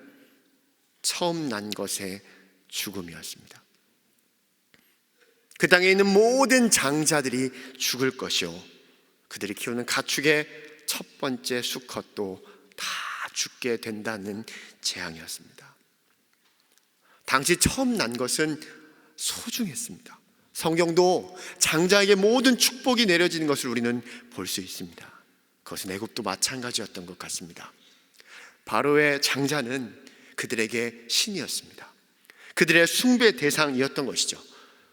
처음 난 것의 죽음이었습니다. 그 땅에 있는 모든 장자들이 죽을 것이요, 그들이 키우는 가축의 첫 번째 수컷도 다 죽게 된다는 재앙이었습니다. 당시 처음 난 것은 소중했습니다. 성경도 장자에게 모든 축복이 내려지는 것을 우리는 볼 수 있습니다. 그것은 애굽도 마찬가지였던 것 같습니다. 바로의 장자는 그들에게 신이었습니다. 그들의 숭배 대상이었던 것이죠.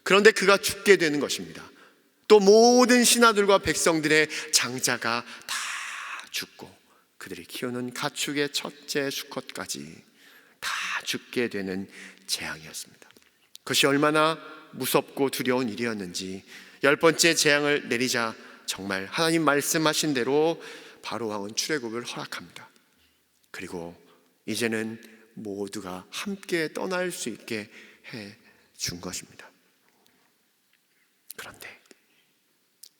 그런데 그가 죽게 되는 것입니다. 또 모든 신하들과 백성들의 장자가 다 죽고 그들이 키우는 가축의 첫째 수컷까지 다 죽게 되는 재앙이었습니다. 그것이 얼마나 무섭고 두려운 일이었는지 10번째 재앙을 내리자 정말 하나님 말씀하신 대로 바로 왕은 출애굽을 허락합니다. 그리고 이제는 모두가 함께 떠날 수 있게 해 준 것입니다. 그런데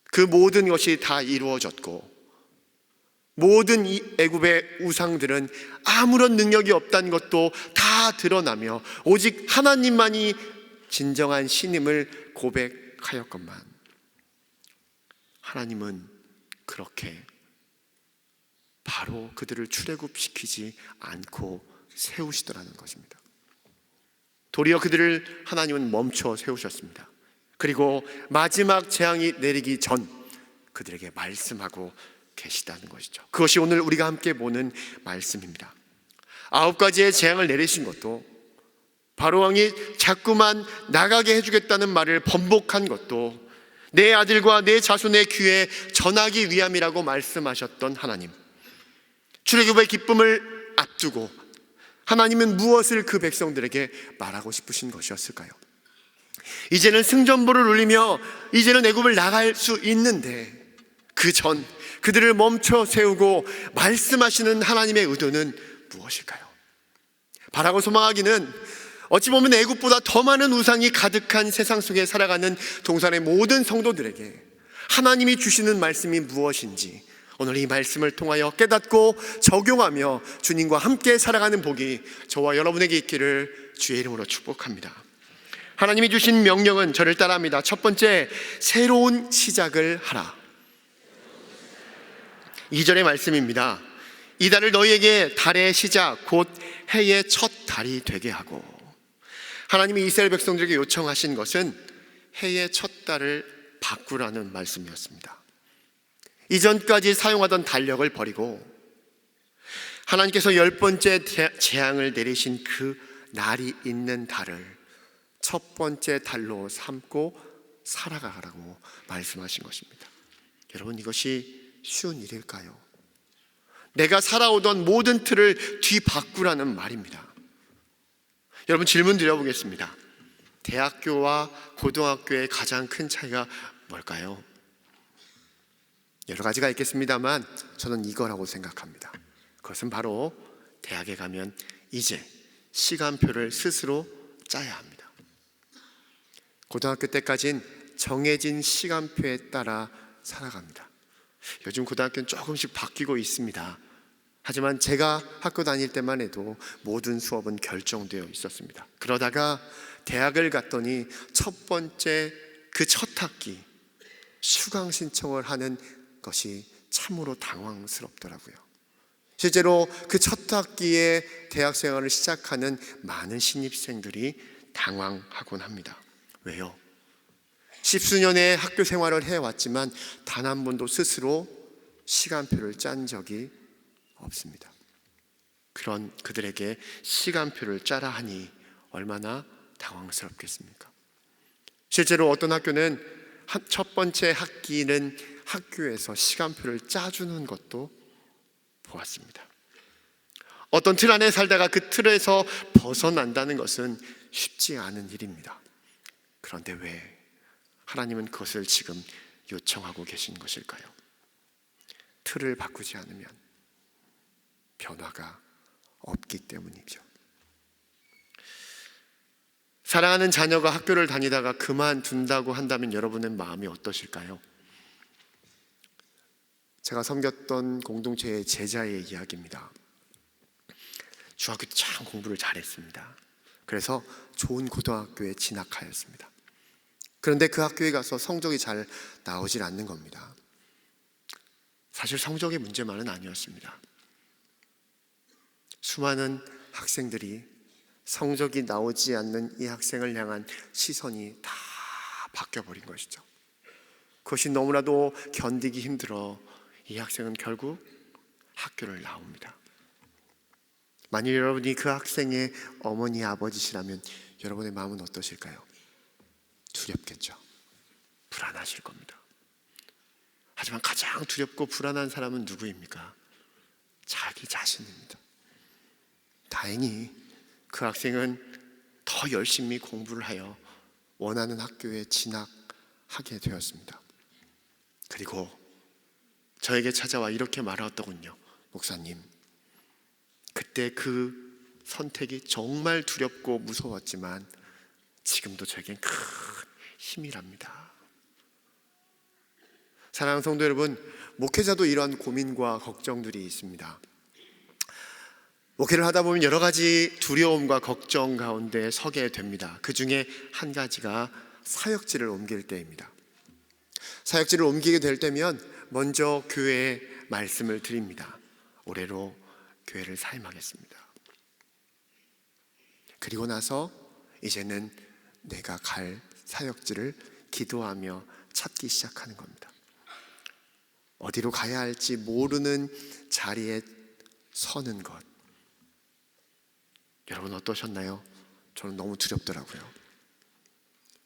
그 모든 것이 다 이루어졌고 모든 이 애굽의 우상들은 아무런 능력이 없다는 것도 다 드러나며 오직 하나님만이 진정한 신임을 고백하였건만 하나님은 그렇게 바로 그들을 출애굽시키지 않고 세우시더라는 것입니다. 도리어 그들을 하나님은 멈춰 세우셨습니다. 그리고 마지막 재앙이 내리기 전 그들에게 말씀하고 계시다는 것이죠. 그것이 오늘 우리가 함께 보는 말씀입니다. 9가지의 재앙을 내리신 것도 바로 왕이 자꾸만 나가게 해주겠다는 말을 번복한 것도 내 아들과 내 자손의 귀에 전하기 위함이라고 말씀하셨던 하나님, 출애굽의 기쁨을 앞두고 하나님은 무엇을 그 백성들에게 말하고 싶으신 것이었을까요? 이제는 승전보를 울리며 이제는 애굽을 나갈 수 있는데 그 전 그들을 멈춰 세우고 말씀하시는 하나님의 의도는 무엇일까요? 바라고 소망하기는 어찌 보면 애굽보다 더 많은 우상이 가득한 세상 속에 살아가는 동산의 모든 성도들에게 하나님이 주시는 말씀이 무엇인지 오늘 이 말씀을 통하여 깨닫고 적용하며 주님과 함께 살아가는 복이 저와 여러분에게 있기를 주의 이름으로 축복합니다. 하나님이 주신 명령은 저를 따라합니다. 첫 번째, 새로운 시작을 하라. 2절의 말씀입니다. 이 달을 너희에게 달의 시작 곧 해의 첫 달이 되게 하고. 하나님이 이스라엘 백성들에게 요청하신 것은 해의 첫 달을 바꾸라는 말씀이었습니다. 이전까지 사용하던 달력을 버리고 하나님께서 10번째 재앙을 내리신 그 날이 있는 달을 첫 번째 달로 삼고 살아가라고 말씀하신 것입니다. 여러분, 이것이 쉬운 일일까요? 내가 살아오던 모든 틀을 뒤바꾸라는 말입니다. 여러분, 질문 드려보겠습니다. 대학교와 고등학교의 가장 큰 차이가 뭘까요? 여러 가지가 있겠습니다만 저는 이거라고 생각합니다. 그것은 바로 대학에 가면 이제 시간표를 스스로 짜야 합니다. 고등학교 때까지는 정해진 시간표에 따라 살아갑니다. 요즘 고등학교는 조금씩 바뀌고 있습니다. 하지만 제가 학교 다닐 때만 해도 모든 수업은 결정되어 있었습니다. 그러다가 대학을 갔더니 첫 번째 그 첫 학기 수강 신청을 하는 것이 참으로 당황스럽더라고요. 실제로 그 첫 학기에 대학 생활을 시작하는 많은 신입생들이 당황하곤 합니다. 왜요? 십수년의 학교 생활을 해왔지만 단 한 번도 스스로 시간표를 짠 적이 없습니다. 그런 그들에게 시간표를 짜라 하니 얼마나 당황스럽겠습니까? 실제로 어떤 학교는 첫 번째 학기는 학교에서 시간표를 짜주는 것도 보았습니다. 어떤 틀 안에 살다가 그 틀에서 벗어난다는 것은 쉽지 않은 일입니다. 그런데 왜 하나님은 그것을 지금 요청하고 계신 것일까요? 틀을 바꾸지 않으면 변화가 없기 때문이죠. 사랑하는 자녀가 학교를 다니다가 그만둔다고 한다면 여러분의 마음이 어떠실까요? 제가 섬겼던 공동체의 제자의 이야기입니다. 중학교 때 참 공부를 잘했습니다. 그래서 좋은 고등학교에 진학하였습니다. 그런데 그 학교에 가서 성적이 잘 나오질 않는 겁니다. 사실 성적의 문제만은 아니었습니다. 수많은 학생들이 성적이 나오지 않는 이 학생을 향한 시선이 다 바뀌어버린 것이죠. 그것이 너무나도 견디기 힘들어 이 학생은 결국 학교를 나옵니다. 만일 여러분이 그 학생의 어머니 아버지시라면 여러분의 마음은 어떠실까요? 두렵겠죠. 불안하실 겁니다. 하지만 가장 두렵고 불안한 사람은 누구입니까? 자기 자신입니다. 다행히 그 학생은 더 열심히 공부를 하여 원하는 학교에 진학하게 되었습니다. 그리고 저에게 찾아와 이렇게 말하더군요. 목사님, 그때 그 선택이 정말 두렵고 무서웠지만 지금도 저에겐 큰 힘이랍니다. 사랑하는 성도 여러분, 목회자도 이러한 고민과 걱정들이 있습니다. 목회를 하다 보면 여러 가지 두려움과 걱정 가운데 서게 됩니다. 그 중에 한 가지가 사역지를 옮길 때입니다. 사역지를 옮기게 될 때면 먼저 교회에 말씀을 드립니다. 올해로 교회를 사임하겠습니다. 그리고 나서 이제는 내가 갈 사역지를 기도하며 찾기 시작하는 겁니다. 어디로 가야 할지 모르는 자리에 서는 것. 여러분 어떠셨나요? 저는 너무 두렵더라고요.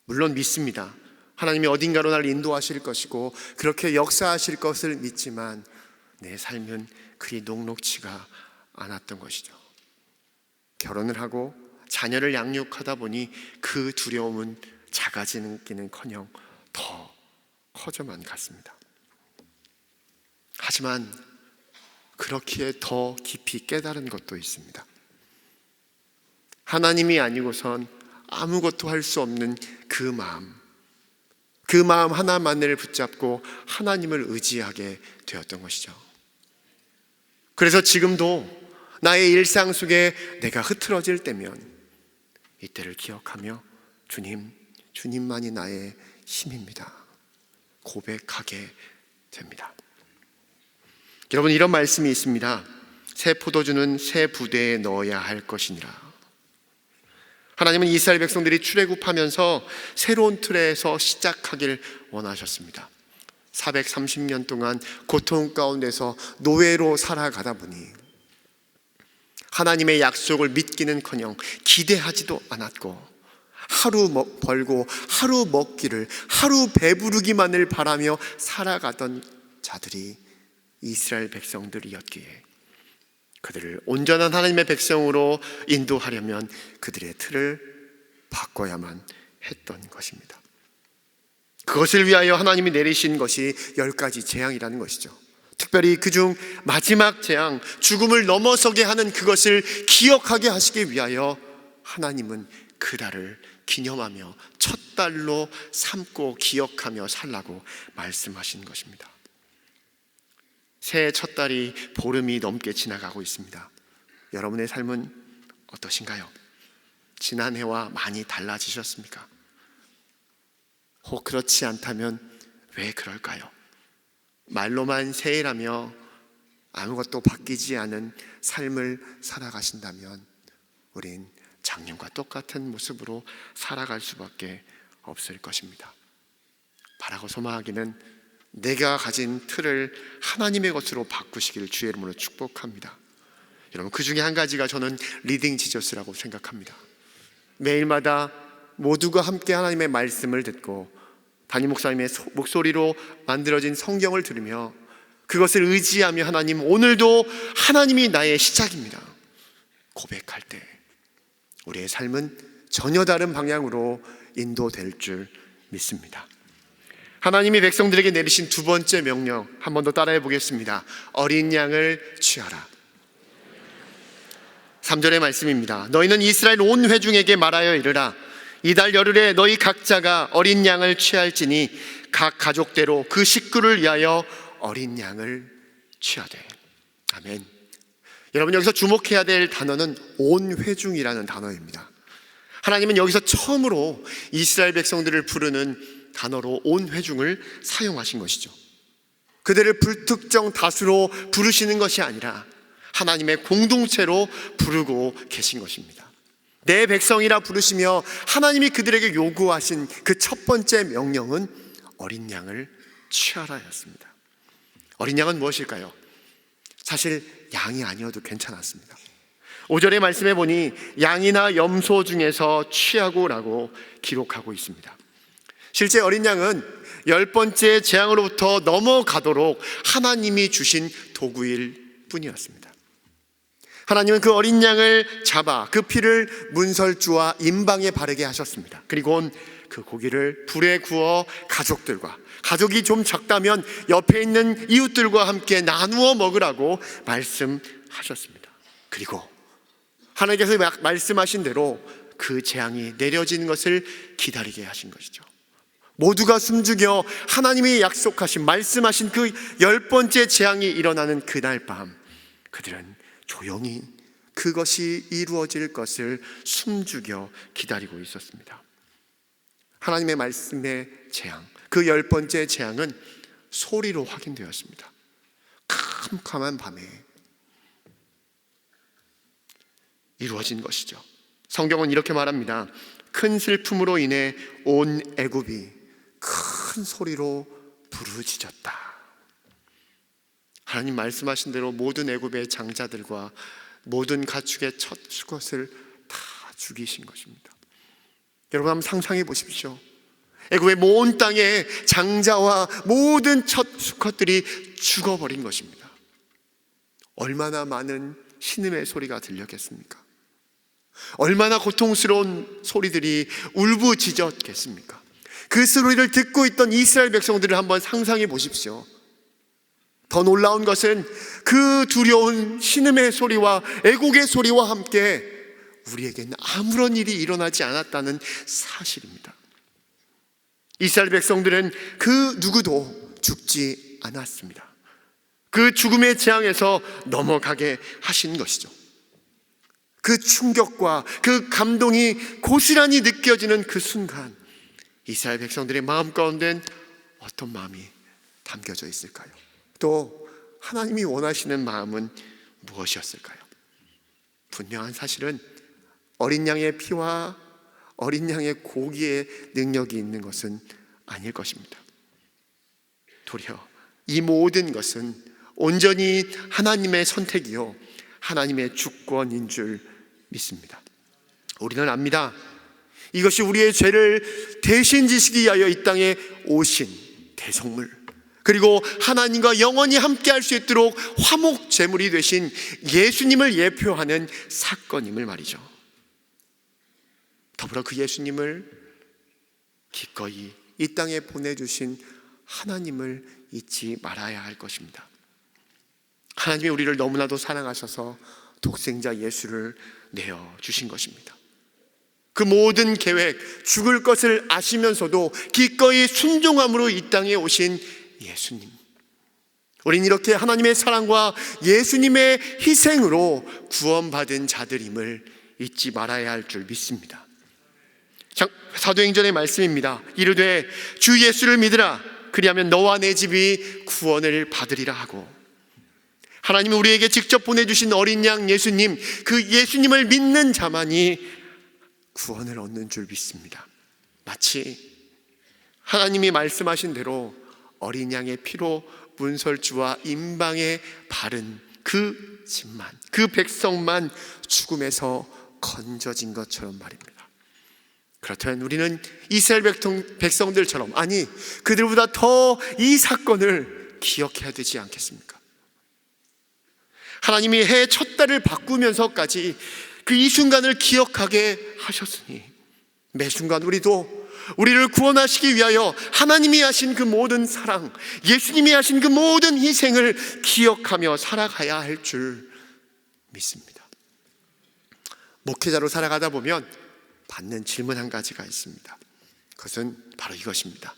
물론 믿습니다. 하나님이 어딘가로 날 인도하실 것이고 그렇게 역사하실 것을 믿지만 내 삶은 그리 녹록지가 않았던 것이죠. 결혼을 하고 자녀를 양육하다 보니 그 두려움은 작아지기는커녕 더 커져만 갔습니다. 하지만 그렇기에 더 깊이 깨달은 것도 있습니다. 하나님이 아니고선 아무것도 할 수 없는 그 마음 하나만을 붙잡고 하나님을 의지하게 되었던 것이죠. 그래서 지금도 나의 일상 속에 내가 흐트러질 때면 이때를 기억하며 주님만이 나의 힘입니다. 고백하게 됩니다. 여러분, 이런 말씀이 있습니다. 새 포도주는 새 부대에 넣어야 할 것이니라. 하나님은 이스라엘 백성들이 출애굽하면서 새로운 틀에서 시작하길 원하셨습니다. 430년 동안 고통 가운데서 노예로 살아가다 보니 하나님의 약속을 믿기는커녕 기대하지도 않았고 하루 벌고 하루 먹기를, 하루 배부르기만을 바라며 살아가던 자들이 이스라엘 백성들이었기에 그들을 온전한 하나님의 백성으로 인도하려면 그들의 틀을 바꿔야만 했던 것입니다. 그것을 위하여 하나님이 내리신 것이 10가지 재앙이라는 것이죠. 특별히 그중 마지막 재앙, 죽음을 넘어서게 하는 그것을 기억하게 하시기 위하여 하나님은 그 달을 기념하며 첫 달로 삼고 기억하며 살라고 말씀하신 것입니다. 새해 첫 달이 보름이 넘게 지나가고 있습니다. 여러분의 삶은 어떠신가요? 지난해와 많이 달라지셨습니까? 혹 그렇지 않다면 왜 그럴까요? 말로만 새해라며 아무것도 바뀌지 않은 삶을 살아가신다면 우린 작년과 똑같은 모습으로 살아갈 수밖에 없을 것입니다. 바라고 소망하기는 내가 가진 틀을 하나님의 것으로 바꾸시기를 주의 이름으로 축복합니다. 여러분, 그 중에 한 가지가 저는 리딩 지저스라고 생각합니다. 매일마다 모두가 함께 하나님의 말씀을 듣고 담임 목사님의 목소리로 만들어진 성경을 들으며 그것을 의지하며 하나님, 오늘도 하나님이 나의 시작입니다 고백할 때 우리의 삶은 전혀 다른 방향으로 인도될 줄 믿습니다. 하나님이 백성들에게 내리신 두 번째 명령, 한 번 더 따라해 보겠습니다. 어린 양을 취하라. 3절의 말씀입니다. 너희는 이스라엘 온 회중에게 말하여 이르라. 이달 열흘에 너희 각자가 어린 양을 취할지니 각 가족대로 그 식구를 위하여 어린 양을 취하되. 아멘. 여러분, 여기서 주목해야 될 단어는 온 회중이라는 단어입니다. 하나님은 여기서 처음으로 이스라엘 백성들을 부르는 단어로 온 회중을 사용하신 것이죠. 그들을 불특정 다수로 부르시는 것이 아니라 하나님의 공동체로 부르고 계신 것입니다. 내 백성이라 부르시며 하나님이 그들에게 요구하신 그 첫 번째 명령은 어린 양을 취하라였습니다. 어린 양은 무엇일까요? 사실 양이 아니어도 괜찮았습니다. 5절의 말씀에 보니 양이나 염소 중에서 취하고라고 기록하고 있습니다. 실제 어린 양은 10번째 재앙으로부터 넘어가도록 하나님이 주신 도구일 뿐이었습니다. 하나님은 그 어린 양을 잡아 그 피를 문설주와 임방에 바르게 하셨습니다. 그리고 그 고기를 불에 구워 가족이 좀 적다면 옆에 있는 이웃들과 함께 나누어 먹으라고 말씀하셨습니다. 그리고 하나님께서 말씀하신 대로 그 재앙이 내려지는 것을 기다리게 하신 것이죠. 모두가 숨죽여 하나님이 약속하신, 말씀하신 그 10번째 재앙이 일어나는 그날 밤, 그들은 조용히 그것이 이루어질 것을 숨죽여 기다리고 있었습니다. 하나님의 말씀의 재앙, 그 10번째 재앙은 소리로 확인되었습니다. 캄캄한 밤에 이루어진 것이죠. 성경은 이렇게 말합니다. 큰 슬픔으로 인해 온 애굽이 큰 소리로 부르짖었다. 하나님 말씀하신 대로 모든 애굽의 장자들과 모든 가축의 첫 수컷을 다 죽이신 것입니다. 여러분, 한번 상상해 보십시오. 애굽의 온 땅의 장자와 모든 첫 수컷들이 죽어버린 것입니다. 얼마나 많은 신음의 소리가 들렸겠습니까? 얼마나 고통스러운 소리들이 울부짖었겠습니까? 그 소리를 듣고 있던 이스라엘 백성들을 한번 상상해 보십시오. 더 놀라운 것은 그 두려운 신음의 소리와 애곡의 소리와 함께 우리에게는 아무런 일이 일어나지 않았다는 사실입니다. 이스라엘 백성들은 그 누구도 죽지 않았습니다. 그 죽음의 재앙에서 넘어가게 하신 것이죠. 그 충격과 그 감동이 고스란히 느껴지는 그 순간, 이스라엘 백성들의 마음 가운데는 어떤 마음이 담겨져 있을까요? 또 하나님이 원하시는 마음은 무엇이었을까요? 분명한 사실은 어린 양의 피와 어린 양의 고기의 능력이 있는 것은 아닐 것입니다. 도리어 이 모든 것은 온전히 하나님의 선택이요 하나님의 주권인 줄 믿습니다. 우리는 압니다. 이것이 우리의 죄를 대신 지시기 위하여 이 땅에 오신 대속물, 그리고 하나님과 영원히 함께할 수 있도록 화목 제물이 되신 예수님을 예표하는 사건임을 말이죠. 더불어 그 예수님을 기꺼이 이 땅에 보내주신 하나님을 잊지 말아야 할 것입니다. 하나님이 우리를 너무나도 사랑하셔서 독생자 예수를 내어주신 것입니다. 그 모든 계획, 죽을 것을 아시면서도 기꺼이 순종함으로 이 땅에 오신 예수님. 우린 이렇게 하나님의 사랑과 예수님의 희생으로 구원받은 자들임을 잊지 말아야 할 줄 믿습니다. 사도행전의 말씀입니다. 이르되 주 예수를 믿으라. 그리하면 너와 내 집이 구원을 받으리라 하고, 하나님은 우리에게 직접 보내주신 어린 양 예수님, 그 예수님을 믿는 자만이 구원을 얻는 줄 믿습니다. 마치 하나님이 말씀하신 대로 어린 양의 피로 문설주와 임방에 바른 그 집만, 그 백성만 죽음에서 건져진 것처럼 말입니다. 그렇다면 우리는 이스라엘 백성들처럼, 아니 그들보다 더 이 사건을 기억해야 되지 않겠습니까? 하나님이 해의 첫 달을 바꾸면서까지 그 이 순간을 기억하게 하셨으니, 매 순간 우리를 구원하시기 위하여 하나님이 하신 그 모든 사랑, 예수님이 하신 그 모든 희생을 기억하며 살아가야 할 줄 믿습니다. 목회자로 살아가다 보면 받는 질문 한 가지가 있습니다. 그것은 바로 이것입니다.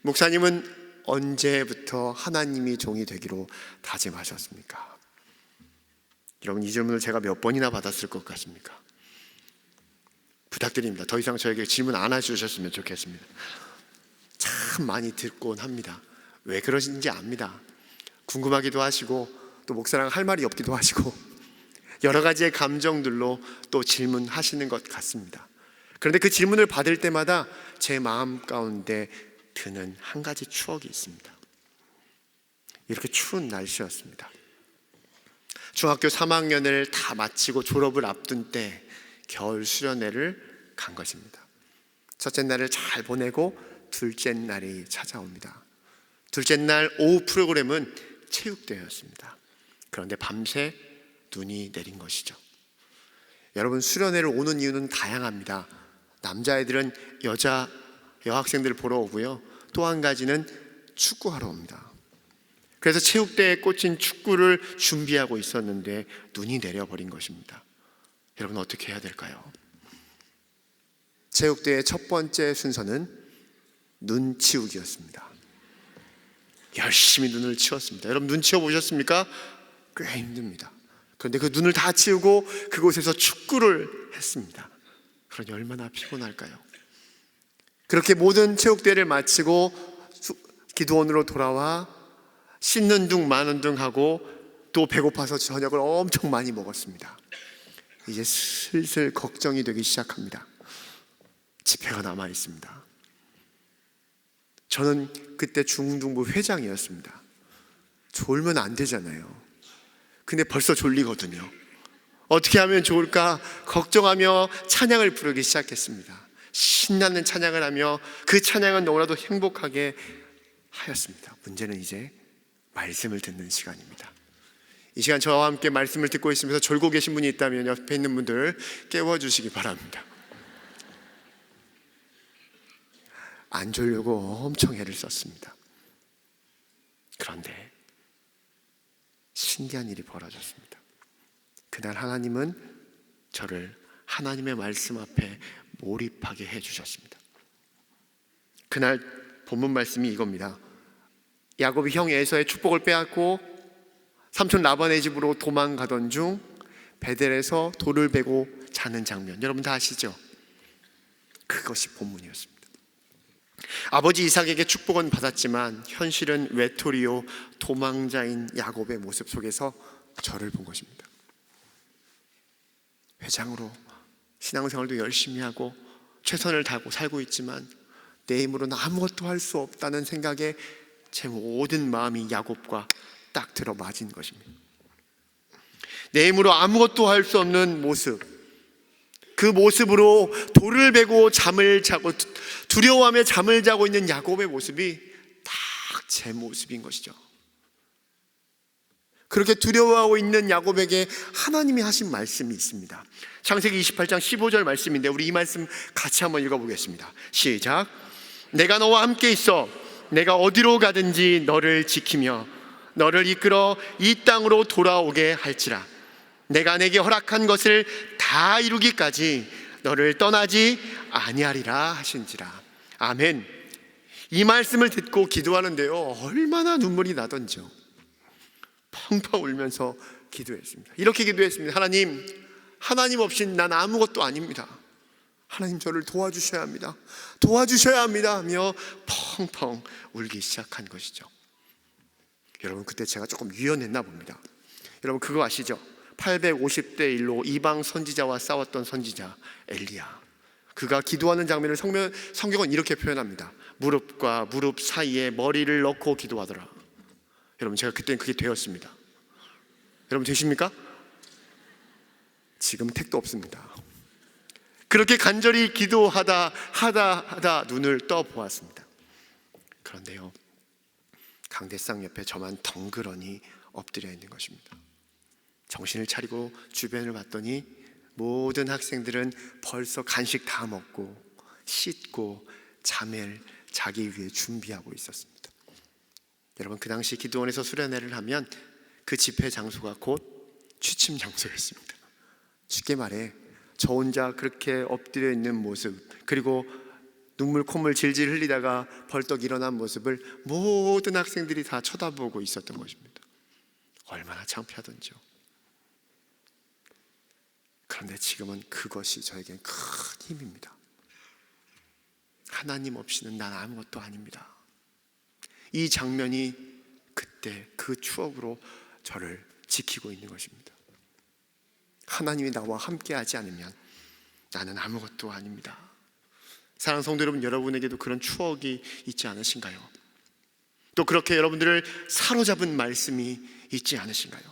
목사님은 언제부터 하나님이 종이 되기로 다짐하셨습니까? 여러분, 이 질문을 제가 몇 번이나 받았을 것 같습니까? 부탁드립니다. 더 이상 저에게 질문 안 해주셨으면 좋겠습니다. 참 많이 듣곤 합니다. 왜 그러신지 압니다. 궁금하기도 하시고, 또 목사랑 할 말이 없기도 하시고, 여러 가지의 감정들로 또 질문하시는 것 같습니다. 그런데 그 질문을 받을 때마다 제 마음 가운데 드는 한 가지 추억이 있습니다. 이렇게 추운 날씨였습니다. 중학교 3학년을 다 마치고 졸업을 앞둔 때 겨울 수련회를 간 것입니다. 첫째 날을 잘 보내고 둘째 날이 찾아옵니다. 둘째 날 오후 프로그램은 체육대회였습니다. 그런데 밤새 눈이 내린 것이죠. 여러분, 수련회를 오는 이유는 다양합니다. 남자애들은 여학생들을 보러 오고요, 또 한 가지는 축구하러 옵니다. 그래서 체육대회에 꽂힌 축구를 준비하고 있었는데 눈이 내려버린 것입니다. 여러분, 어떻게 해야 될까요? 체육대회 첫 번째 순서는 눈 치우기였습니다. 열심히 눈을 치웠습니다. 여러분, 눈 치워보셨습니까? 꽤 힘듭니다. 그런데 그 눈을 다 치우고 그곳에서 축구를 했습니다. 그러니 얼마나 피곤할까요? 그렇게 모든 체육대회를 마치고 기도원으로 돌아와 씻는 둥 마는 둥 하고 또 배고파서 저녁을 엄청 많이 먹었습니다. 이제 슬슬 걱정이 되기 시작합니다. 집회가 남아 있습니다. 저는 그때 중등부 회장이었습니다. 졸면 안 되잖아요. 근데 벌써 졸리거든요. 어떻게 하면 좋을까 걱정하며 찬양을 부르기 시작했습니다. 신나는 찬양을 하며 그 찬양은 너무나도 행복하게 하였습니다. 문제는 이제 말씀을 듣는 시간입니다. 이 시간 저와 함께 말씀을 듣고 있으면서 졸고 계신 분이 있다면 옆에 있는 분들 깨워주시기 바랍니다. 안 졸려고 엄청 애를 썼습니다. 그런데 신기한 일이 벌어졌습니다. 그날 하나님은 저를 하나님의 말씀 앞에 몰입하게 해주셨습니다. 그날 본문 말씀이 이겁니다. 야곱이 형 에서의 축복을 빼앗고 삼촌 라반의 집으로 도망가던 중 베델에서 돌을 베고 자는 장면, 여러분 다 아시죠? 그것이 본문이었습니다. 아버지 이삭에게 축복은 받았지만 현실은 외톨이요 도망자인 야곱의 모습 속에서 저를 본 것입니다. 회장으로 신앙생활도 열심히 하고 최선을 다하고 살고 있지만 내 힘으로는 아무것도 할 수 없다는 생각에 제 모든 마음이 야곱과 딱 들어맞은 것입니다. 내 힘으로 아무것도 할 수 없는 모습, 그 모습으로 돌을 베고 잠을 자고 두려워하며 잠을 자고 있는 야곱의 모습이 딱 제 모습인 것이죠. 그렇게 두려워하고 있는 야곱에게 하나님이 하신 말씀이 있습니다. 창세기 28장 15절 말씀인데 우리 이 말씀 같이 한번 읽어보겠습니다. 시작. 내가 너와 함께 있어 내가 어디로 가든지 너를 지키며 너를 이끌어 이 땅으로 돌아오게 할지라. 내가 내게 허락한 것을 다 이루기까지 너를 떠나지 아니하리라 하신지라. 아멘. 이 말씀을 듣고 기도하는데요, 얼마나 눈물이 나던지요. 펑펑 울면서 기도했습니다. 이렇게 기도했습니다. 하나님 없인 난 아무것도 아닙니다. 하나님 저를 도와주셔야 합니다. 도와주셔야 합니다 하며 펑펑 울기 시작한 것이죠. 여러분, 그때 제가 조금 유연했나 봅니다. 여러분, 그거 아시죠? 850대 1로 이방 선지자와 싸웠던 선지자 엘리야. 그가 기도하는 장면을 성경은 이렇게 표현합니다. 무릎과 무릎 사이에 머리를 넣고 기도하더라. 여러분, 제가 그때는 그게 되었습니다. 여러분, 되십니까? 지금 택도 없습니다. 그렇게 간절히 기도하다 눈을 떠 보았습니다. 그런데요, 강대상 옆에 저만 덩그러니 엎드려 있는 것입니다. 정신을 차리고 주변을 봤더니 모든 학생들은 벌써 간식 다 먹고 씻고 잠을 자기 위해 준비하고 있었습니다. 여러분, 그 당시 기도원에서 수련회를 하면 그 집회 장소가 곧 취침 장소였습니다. 쉽게 말해 저 혼자 그렇게 엎드려 있는 모습, 그리고 눈물 콧물 질질 흘리다가 벌떡 일어난 모습을 모든 학생들이 다 쳐다보고 있었던 것입니다. 얼마나 창피하던지요. 그런데 지금은 그것이 저에겐 큰 힘입니다. 하나님 없이는 난 아무것도 아닙니다. 이 장면이 그때 그 추억으로 저를 지키고 있는 것입니다. 하나님이 나와 함께하지 않으면 나는 아무것도 아닙니다. 사랑하는 성도 여러분, 여러분에게도 그런 추억이 있지 않으신가요? 또 그렇게 여러분들을 사로잡은 말씀이 있지 않으신가요?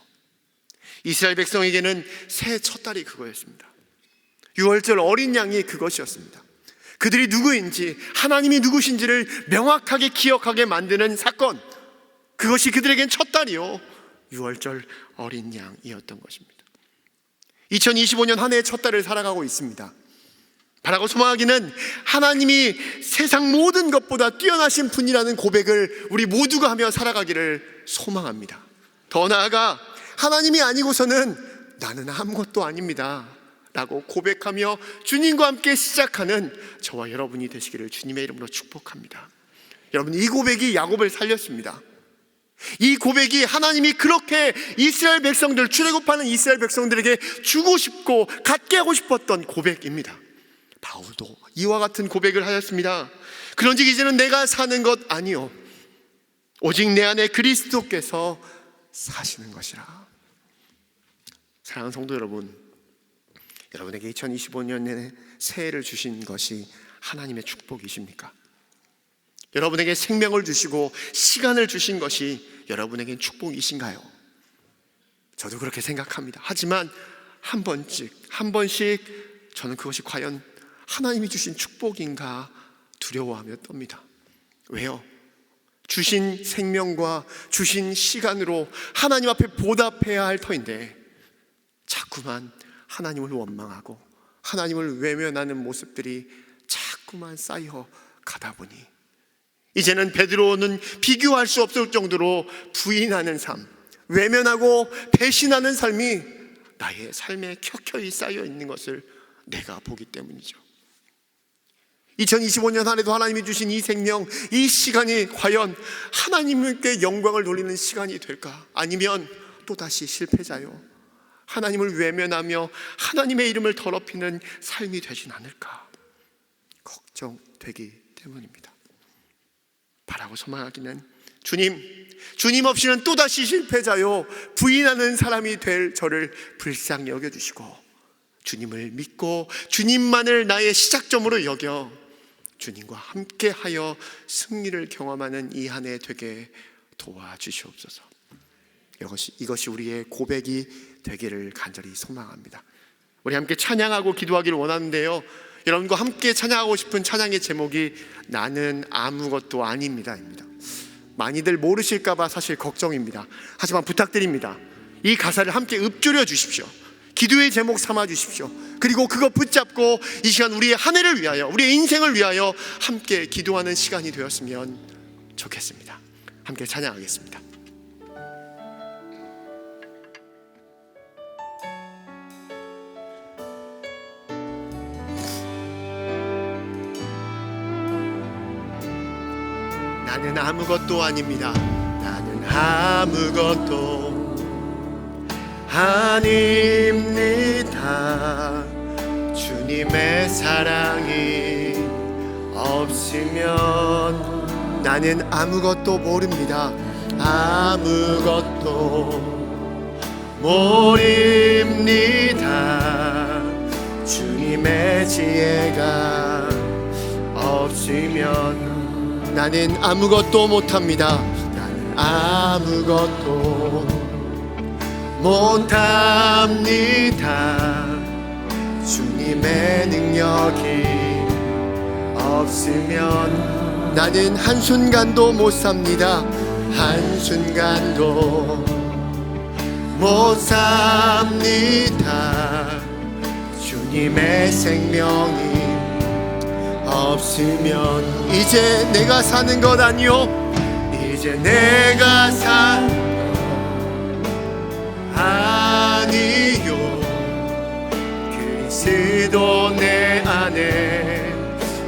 이스라엘 백성에게는 새해 첫 달이 그거였습니다. 유월절 어린 양이 그것이었습니다. 그들이 누구인지, 하나님이 누구신지를 명확하게 기억하게 만드는 사건, 그것이 그들에겐 첫 달이요, 유월절 어린 양이었던 것입니다. 2025년 한 해의 첫 달을 살아가고 있습니다. 바라고 소망하기는 하나님이 세상 모든 것보다 뛰어나신 분이라는 고백을 우리 모두가 하며 살아가기를 소망합니다. 더 나아가 하나님이 아니고서는 나는 아무것도 아닙니다 라고 고백하며 주님과 함께 시작하는 저와 여러분이 되시기를 주님의 이름으로 축복합니다. 여러분, 이 고백이 야곱을 살렸습니다. 이 고백이 하나님이 그렇게 이스라엘 백성들, 출애굽하는 이스라엘 백성들에게 주고 싶고 갖게 하고 싶었던 고백입니다. 바울도 이와 같은 고백을 하였습니다. 그런즉 이제는 내가 사는 것 아니요 오직 내 안에 그리스도께서 사시는 것이라. 사랑하는 성도 여러분, 여러분에게 2025년에 새해를 주신 것이 하나님의 축복이십니까? 여러분에게 생명을 주시고 시간을 주신 것이 여러분에겐 축복이신가요? 저도 그렇게 생각합니다. 하지만 한 번씩 저는 그것이 과연 하나님이 주신 축복인가 두려워하며 떱니다. 왜요? 주신 생명과 주신 시간으로 하나님 앞에 보답해야 할 터인데 자꾸만 하나님을 원망하고 하나님을 외면하는 모습들이 자꾸만 쌓여 가다 보니 이제는 베드로는 비교할 수 없을 정도로 부인하는 삶, 외면하고 배신하는 삶이 나의 삶에 켜켜이 쌓여 있는 것을 내가 보기 때문이죠. 2025년 한 해도 하나님이 주신 이 생명, 이 시간이 과연 하나님께 영광을 돌리는 시간이 될까? 아니면 또다시 실패자요, 하나님을 외면하며 하나님의 이름을 더럽히는 삶이 되진 않을까 걱정되기 때문입니다. 바라고 소망하기는 주님 없이는 또다시 실패자요 부인하는 사람이 될 저를 불쌍히 여겨주시고 주님을 믿고 주님만을 나의 시작점으로 여겨 주님과 함께하여 승리를 경험하는 이 한 해 되게 도와주시옵소서. 이것이 우리의 고백이 되기를 간절히 소망합니다. 우리 함께 찬양하고 기도하기를 원하는데요, 여러분과 함께 찬양하고 싶은 찬양의 제목이 나는 아무것도 아닙니다입니다. 많이들 모르실까봐 사실 걱정입니다. 하지만 부탁드립니다. 이 가사를 함께 읊조려 주십시오. 기도의 제목 삼아 주십시오. 그리고 그거 붙잡고 이 시간 우리의 한 해를 위하여, 우리의 인생을 위하여 함께 기도하는 시간이 되었으면 좋겠습니다. 함께 찬양하겠습니다. 나는 아무것도 아닙니다. 나는 아무것도 아닙니다. 주님의 사랑이 없으면 나는 아무것도 모릅니다. 아무것도 모릅니다. 주님의 지혜가 없으면 나는 아무것도 못합니다. 나는 아무것도 못합니다. 주님의 능력이 없으면 나는 한순간도 못 삽니다. 한순간도 못 삽니다. 주님의 생명이 없으면 이제 내가 사는 것 아니요, 이제 내가 사는 것 아니요, 그리스도 내 안에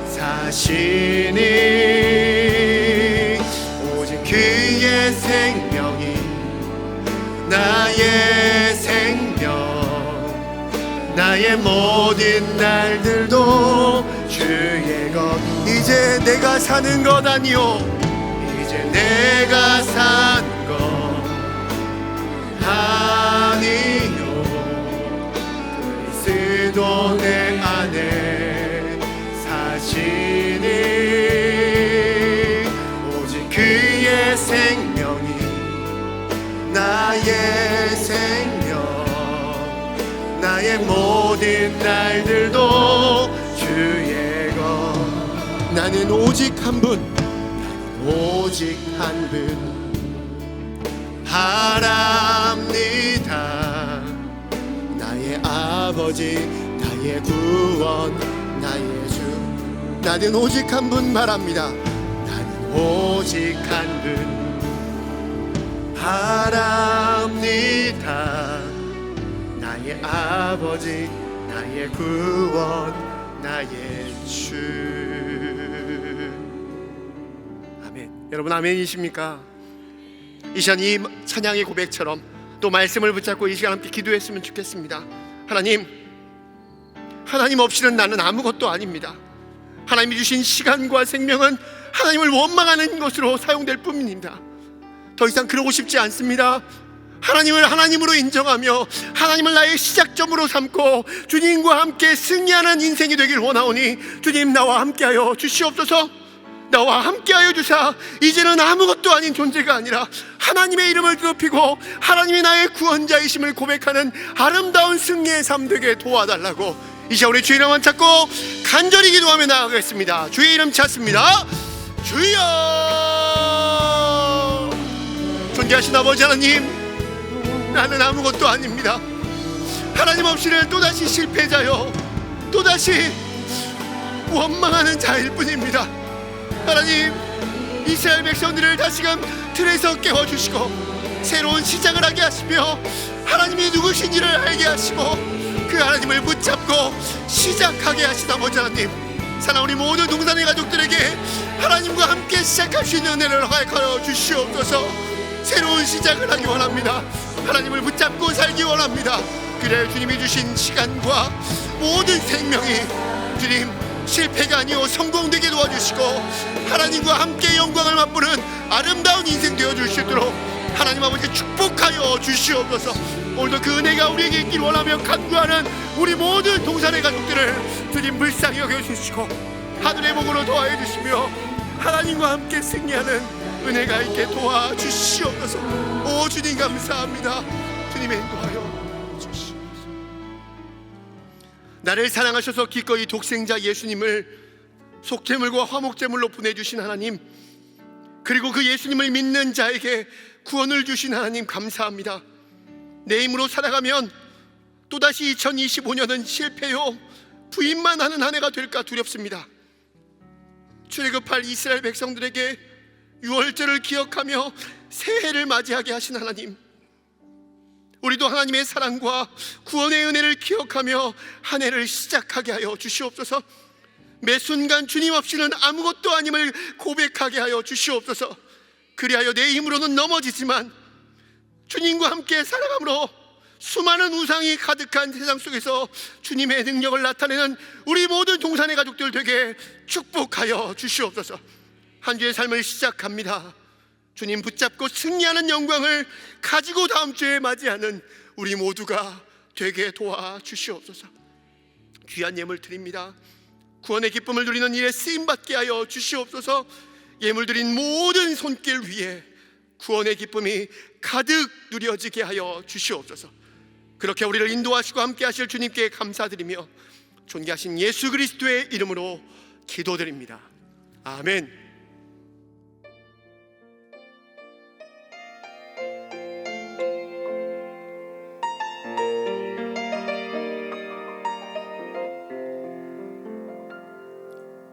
사시니 오직 그의 생명이 나의 생명, 나의 모든 날들도 주의 것. 이제 내가 사는 것 아니요, 이제 내가 사는 것 아니요, 그리스도 내 안에 사시니 오직 그의 생명이 나의 생명, 나의 모든 날들도 주의 것. 나는 오직 한 분, 오직 한 분 바랍니다. 나의 아버지, 나의 구원, 나의 주. 나는 오직 한 분 바랍니다. 나는 오직 한 분 바랍니다. 나의 아버지, 나의 구원, 나의 주. 아멘. 여러분 아멘이십니까? 이 시간 이 찬양의 고백처럼 또 말씀을 붙잡고 이 시간 함께 기도했으면 좋겠습니다. 하나님 없이는 나는 아무것도 아닙니다. 하나님이 주신 시간과 생명은 하나님을 원망하는 것으로 사용될 뿐입니다. 더 이상 그러고 싶지 않습니다. 하나님을 하나님으로 인정하며 하나님을 나의 시작점으로 삼고 주님과 함께 승리하는 인생이 되길 원하오니 주님 나와 함께하여 주시옵소서. 나와 함께하여 주사 이제는 아무것도 아닌 존재가 아니라 하나님의 이름을 높이고 하나님이 나의 구원자이심을 고백하는 아름다운 승리의 삶 되게 도와달라고 이 시간 우리 주의 이름만 찾고 간절히 기도하며 나아가겠습니다. 주의 이름 찾습니다. 주여. 존귀하신 아버지 하나님, 나는 아무것도 아닙니다. 하나님 없이는 또다시 실패자요, 또다시 원망하는 자일 뿐입니다. 하나님, 이스라엘 백성들을 다시금 틀에서 깨워주시고 새로운 시작을 하게 하시며 하나님이 누구신지를 알게 하시고 그 하나님을 붙잡고 시작하게 하신 아버지 하나님, 사랑하는 우리 모든 동산의 가족들에게 하나님과 함께 시작할 수 있는 은혜를 허락하여 주시옵소서. 새로운 시작을 하기 원합니다. 하나님을 붙잡고 살기 원합니다. 그래야 주님이 주신 시간과 모든 생명이 주님 실패가 아니오 성공되게 도와주시고 하나님과 함께 영광을 맛보는 아름다운 인생 되어줄 수 있도록 하나님 아버지 축복하여 주시옵소서. 오늘도 그 은혜가 우리에게 있길 원하며 간구하는 우리 모든 동산의 가족들을 주님 불쌍히 여겨주시고 하늘의 복으로 도와해 주시며 하나님과 함께 승리하는 은혜가 있게 도와주시옵소서. 오 주님 감사합니다. 주님의 인도하여 주시옵소서. 나를 사랑하셔서 기꺼이 독생자 예수님을 속죄물과 화목제물로 보내주신 하나님, 그리고 그 예수님을 믿는 자에게 구원을 주신 하나님 감사합니다. 내 힘으로 살아가면 또다시 2025년은 실패요 부인만 하는 한 해가 될까 두렵습니다. 출애굽할 이스라엘 백성들에게 유월절을 기억하며 새해를 맞이하게 하신 하나님, 우리도 하나님의 사랑과 구원의 은혜를 기억하며 한 해를 시작하게 하여 주시옵소서. 매 순간 주님 없이는 아무것도 아님을 고백하게 하여 주시옵소서. 그리하여 내 힘으로는 넘어지지만 주님과 함께 살아감으로 수많은 우상이 가득한 세상 속에서 주님의 능력을 나타내는 우리 모든 동산의 가족들 되게 축복하여 주시옵소서. 한 주의 삶을 시작합니다. 주님 붙잡고 승리하는 영광을 가지고 다음 주에 맞이하는 우리 모두가 되게 도와주시옵소서. 귀한 예물 드립니다. 구원의 기쁨을 누리는 일에 쓰임받게 하여 주시옵소서. 예물 드린 모든 손길 위에 구원의 기쁨이 가득 누려지게 하여 주시옵소서. 그렇게 우리를 인도하시고 함께 하실 주님께 감사드리며 존귀하신 예수 그리스도의 이름으로 기도드립니다. 아멘.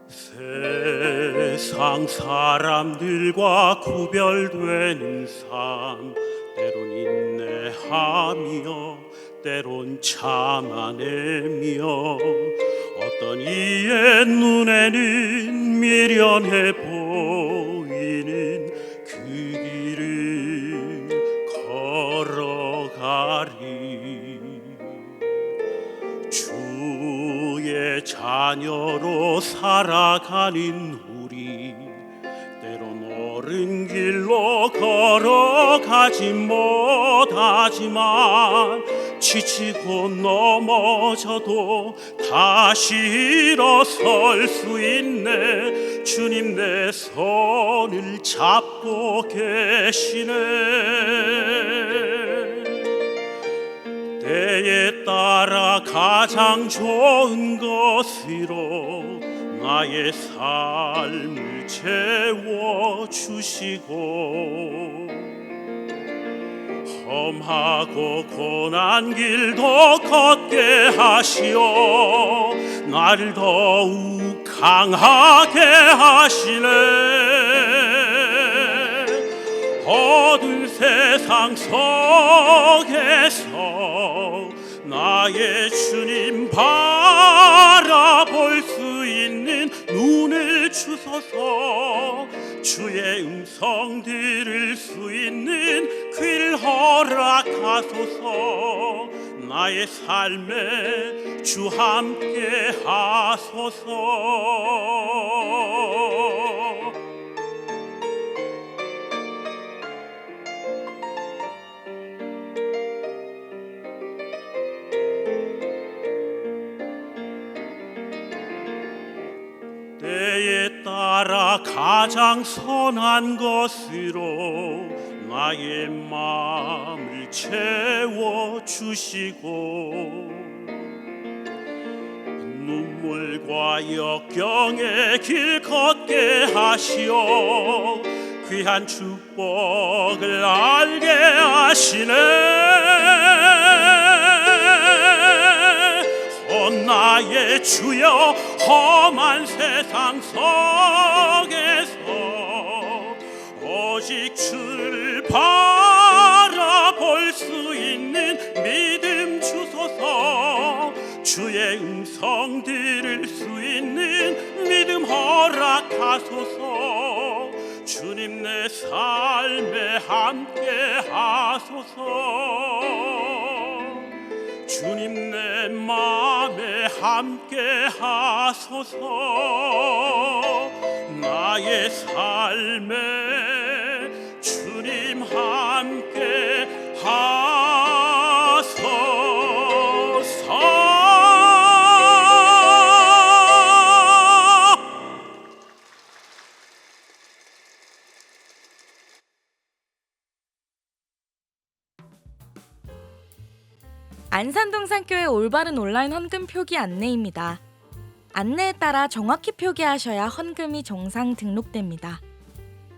세상 사람들과 구별되는 삶, 때론 인내하며 때론 참아내며 어떤 이의 눈에는 미련해 보이는 그 길을 걸어가리. 주의 자녀로 살아가는 우리, 때론 옳은 길로 걸어가지 못하지만 지치고 넘어져도 다시 일어설 수 있네. 주님 내 손을 잡고 계시네. 때에 따라 가장 좋은 것으로 나의 삶을 채워주시고 험하고 고난 길도 걷게 하시어 나를 더욱 강하게 하시네. 어두운 세상 속에서 나의 주님 바라볼 수 있는 눈을 주소서. 주의 음성 들을 수 있는 귀를 허락하소서. 나의 삶에 주 함께 하소서. 때에 따라 가장 선한 것으로 나의 마음을 채워주시고 눈물과 역경의 길 걷게 하시어 귀한 축복을 알게 하시네. 나의 주여, 험한 세상 속에서 오직 주를 바라볼 수 있는 믿음 주소서. 주의 음성 들을 수 있는 믿음 허락하소서. 주님 내 삶에 함께 하소서. 주님 내 맘에 함께 하소서. 나의 삶에 주님 함께 하소서. 안산동산교회 올바른 온라인 헌금 표기 안내입니다. 안내에 따라 정확히 표기하셔야 헌금이 정상 등록됩니다.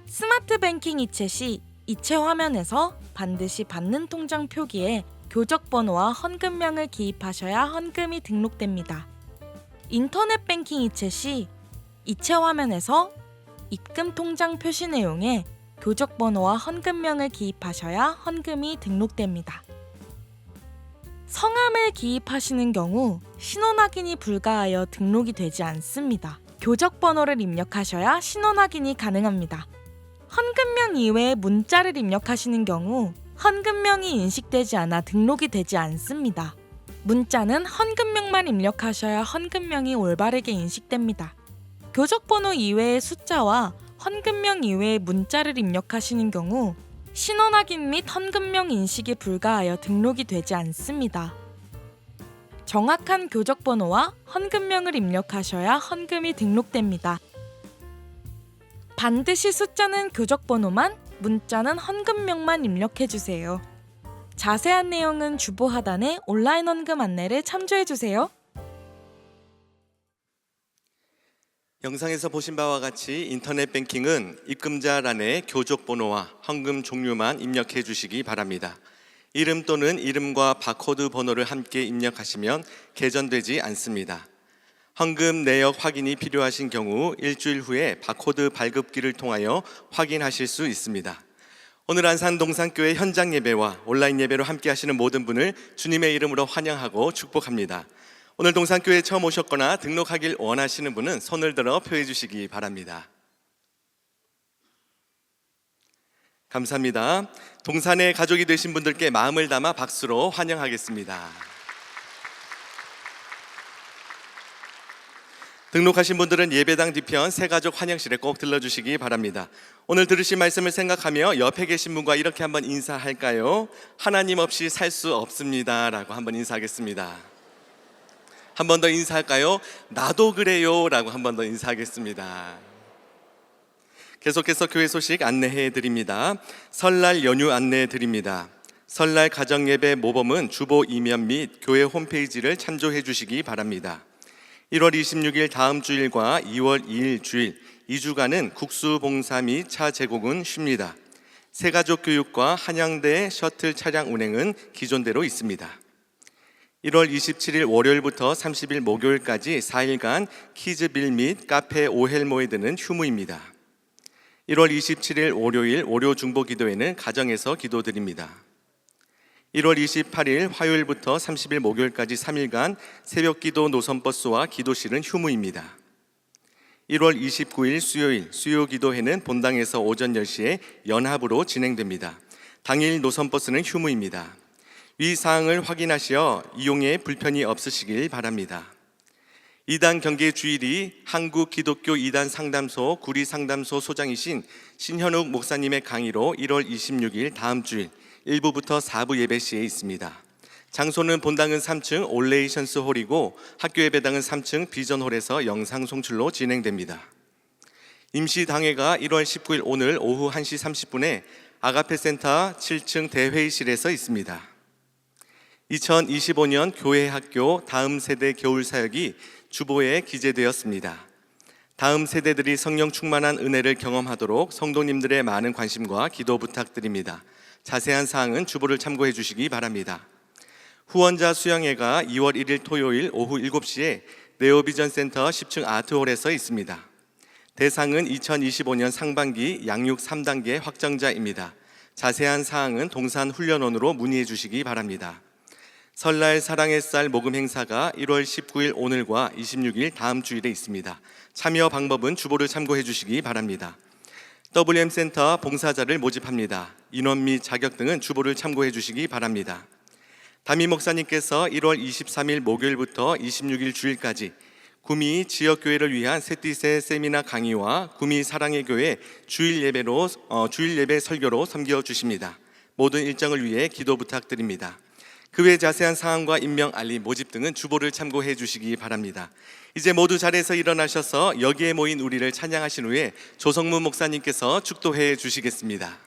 스마트 뱅킹 이체 시 이체 화면에서 반드시 받는 통장 표기에 교적 번호와 헌금명을 기입하셔야 헌금이 등록됩니다. 인터넷 뱅킹 이체 시 이체 화면에서 입금 통장 표시 내용에 교적 번호와 헌금명을 기입하셔야 헌금이 등록됩니다. 성함을 기입하시는 경우 신원 확인이 불가하여 등록이 되지 않습니다. 교적 번호를 입력하셔야 신원 확인이 가능합니다. 헌금명 이외에 문자를 입력하시는 경우 헌금명이 인식되지 않아 등록이 되지 않습니다. 문자는 헌금명만 입력하셔야 헌금명이 올바르게 인식됩니다. 교적 번호 이외의 숫자와 헌금명 이외의 문자를 입력하시는 경우 신원 확인 및 헌금명 인식이 불가하여 등록이 되지 않습니다. 정확한 교적 번호와 헌금명을 입력하셔야 헌금이 등록됩니다. 반드시 숫자는 교적 번호만, 문자는 헌금명만 입력해주세요. 자세한 내용은 주보 하단의 온라인 헌금 안내를 참조해주세요. 영상에서 보신 바와 같이 인터넷 뱅킹은 입금자란에 교적 번호와 헌금 종류만 입력해 주시기 바랍니다. 이름 또는 이름과 바코드 번호를 함께 입력하시면 개전되지 않습니다. 헌금 내역 확인이 필요하신 경우 일주일 후에 바코드 발급기를 통하여 확인하실 수 있습니다. 오늘 안산 동산교회 현장 예배와 온라인 예배로 함께 하시는 모든 분을 주님의 이름으로 환영하고 축복합니다. 오늘 동산교회에 처음 오셨거나 등록하길 원하시는 분은 손을 들어 표해 주시기 바랍니다. 감사합니다. 동산의 가족이 되신 분들께 마음을 담아 박수로 환영하겠습니다. 등록하신 분들은 예배당 뒤편 새가족 환영실에 꼭 들러주시기 바랍니다. 오늘 들으신 말씀을 생각하며 옆에 계신 분과 이렇게 한번 인사할까요? 하나님 없이 살 수 없습니다 라고 한번 인사하겠습니다. 한 번 더 인사할까요? 나도 그래요 라고 한 번 더 인사하겠습니다. 계속해서 교회 소식 안내해 드립니다. 설날 연휴 안내해 드립니다. 설날 가정예배 모범은 주보 이면 및 교회 홈페이지를 참조해 주시기 바랍니다. 1월 26일 다음 주일과 2월 2일 주일 2주간은 국수봉사 및 차 제공은 쉽니다. 새가족 교육과 한양대 셔틀 차량 운행은 기존대로 있습니다. 1월 27일 월요일부터 30일 목요일까지 4일간 키즈빌 및 카페 오헬모에 드는 휴무입니다. 1월 27일 월요일 월요 중보 기도회는 가정에서 기도드립니다. 1월 28일 화요일부터 30일 목요일까지 3일간 새벽기도 노선버스와 기도실은 휴무입니다. 1월 29일 수요일 수요기도회는 본당에서 오전 10시에 연합으로 진행됩니다. 당일 노선버스는 휴무입니다. 위 사항을 확인하시어 이용에 불편이 없으시길 바랍니다. 이단 경계 주일이 한국기독교 이단 상담소 구리상담소 소장이신 신현욱 목사님의 강의로 1월 26일 다음 주일 1부부터 4부 예배 시에 있습니다. 장소는 본당은 3층 올레이션스 홀이고 학교 예배당은 3층 비전홀에서 영상 송출로 진행됩니다. 임시당회가 1월 19일 오늘 오후 1시 30분에 아가페센터 7층 대회의실에서 있습니다. 2025년 교회 학교 다음 세대 겨울 사역이 주보에 기재되었습니다. 다음 세대들이 성령 충만한 은혜를 경험하도록 성도님들의 많은 관심과 기도 부탁드립니다. 자세한 사항은 주보를 참고해 주시기 바랍니다. 후원자 수양회가 2월 1일 토요일 오후 7시에 네오비전 센터 10층 아트홀에서 있습니다. 대상은 2025년 상반기 양육 3단계 확정자입니다. 자세한 사항은 동산훈련원으로 문의해 주시기 바랍니다. 설날 사랑의 쌀 모금 행사가 1월 19일 오늘과 26일 다음 주일에 있습니다. 참여 방법은 주보를 참고해 주시기 바랍니다. WM센터 봉사자를 모집합니다. 인원 및 자격 등은 주보를 참고해 주시기 바랍니다. 담임 목사님께서 1월 23일 목요일부터 26일 주일까지 구미 지역교회를 위한 셋디세 세미나 강의와 구미 사랑의 교회 주일 예배 설교로 섬겨주십니다. 모든 일정을 위해 기도 부탁드립니다. 그 외 자세한 사항과 임명 알림 모집 등은 주보를 참고해 주시기 바랍니다. 이제 모두 자리에서 일어나셔서 여기에 모인 우리를 찬양하신 후에 조성문 목사님께서 축도해 주시겠습니다.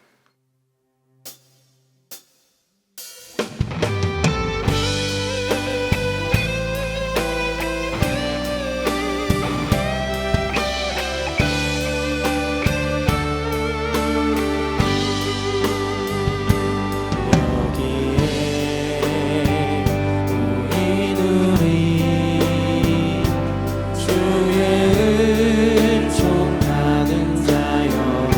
주의 은총 받은 자여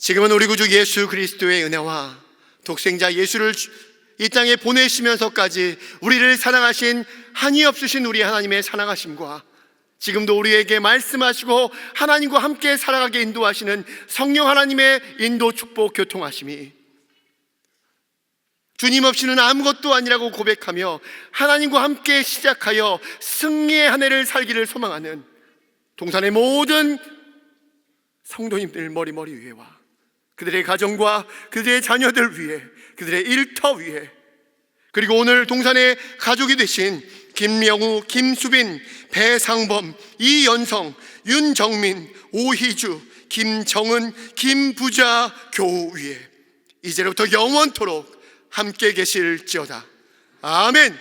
지금은 우리 구주 예수 그리스도의 은혜와 독생자 예수를 이 땅에 보내시면서까지 우리를 사랑하신 한이 없으신 우리 하나님의 사랑하심과 지금도 우리에게 말씀하시고 하나님과 함께 살아가게 인도하시는 성령 하나님의 인도, 축복, 교통하심이 주님 없이는 아무것도 아니라고 고백하며 하나님과 함께 시작하여 승리의 한 해를 살기를 소망하는 동산의 모든 성도님들 머리 위에와 그들의 가정과 그들의 자녀들 위에, 그들의 일터 위에, 그리고 오늘 동산의 가족이 되신 김명우, 김수빈, 배상범, 이연성, 윤정민, 오희주, 김정은, 김부자 교우 위에 이제부터 영원토록 함께 계실지어다. 아멘.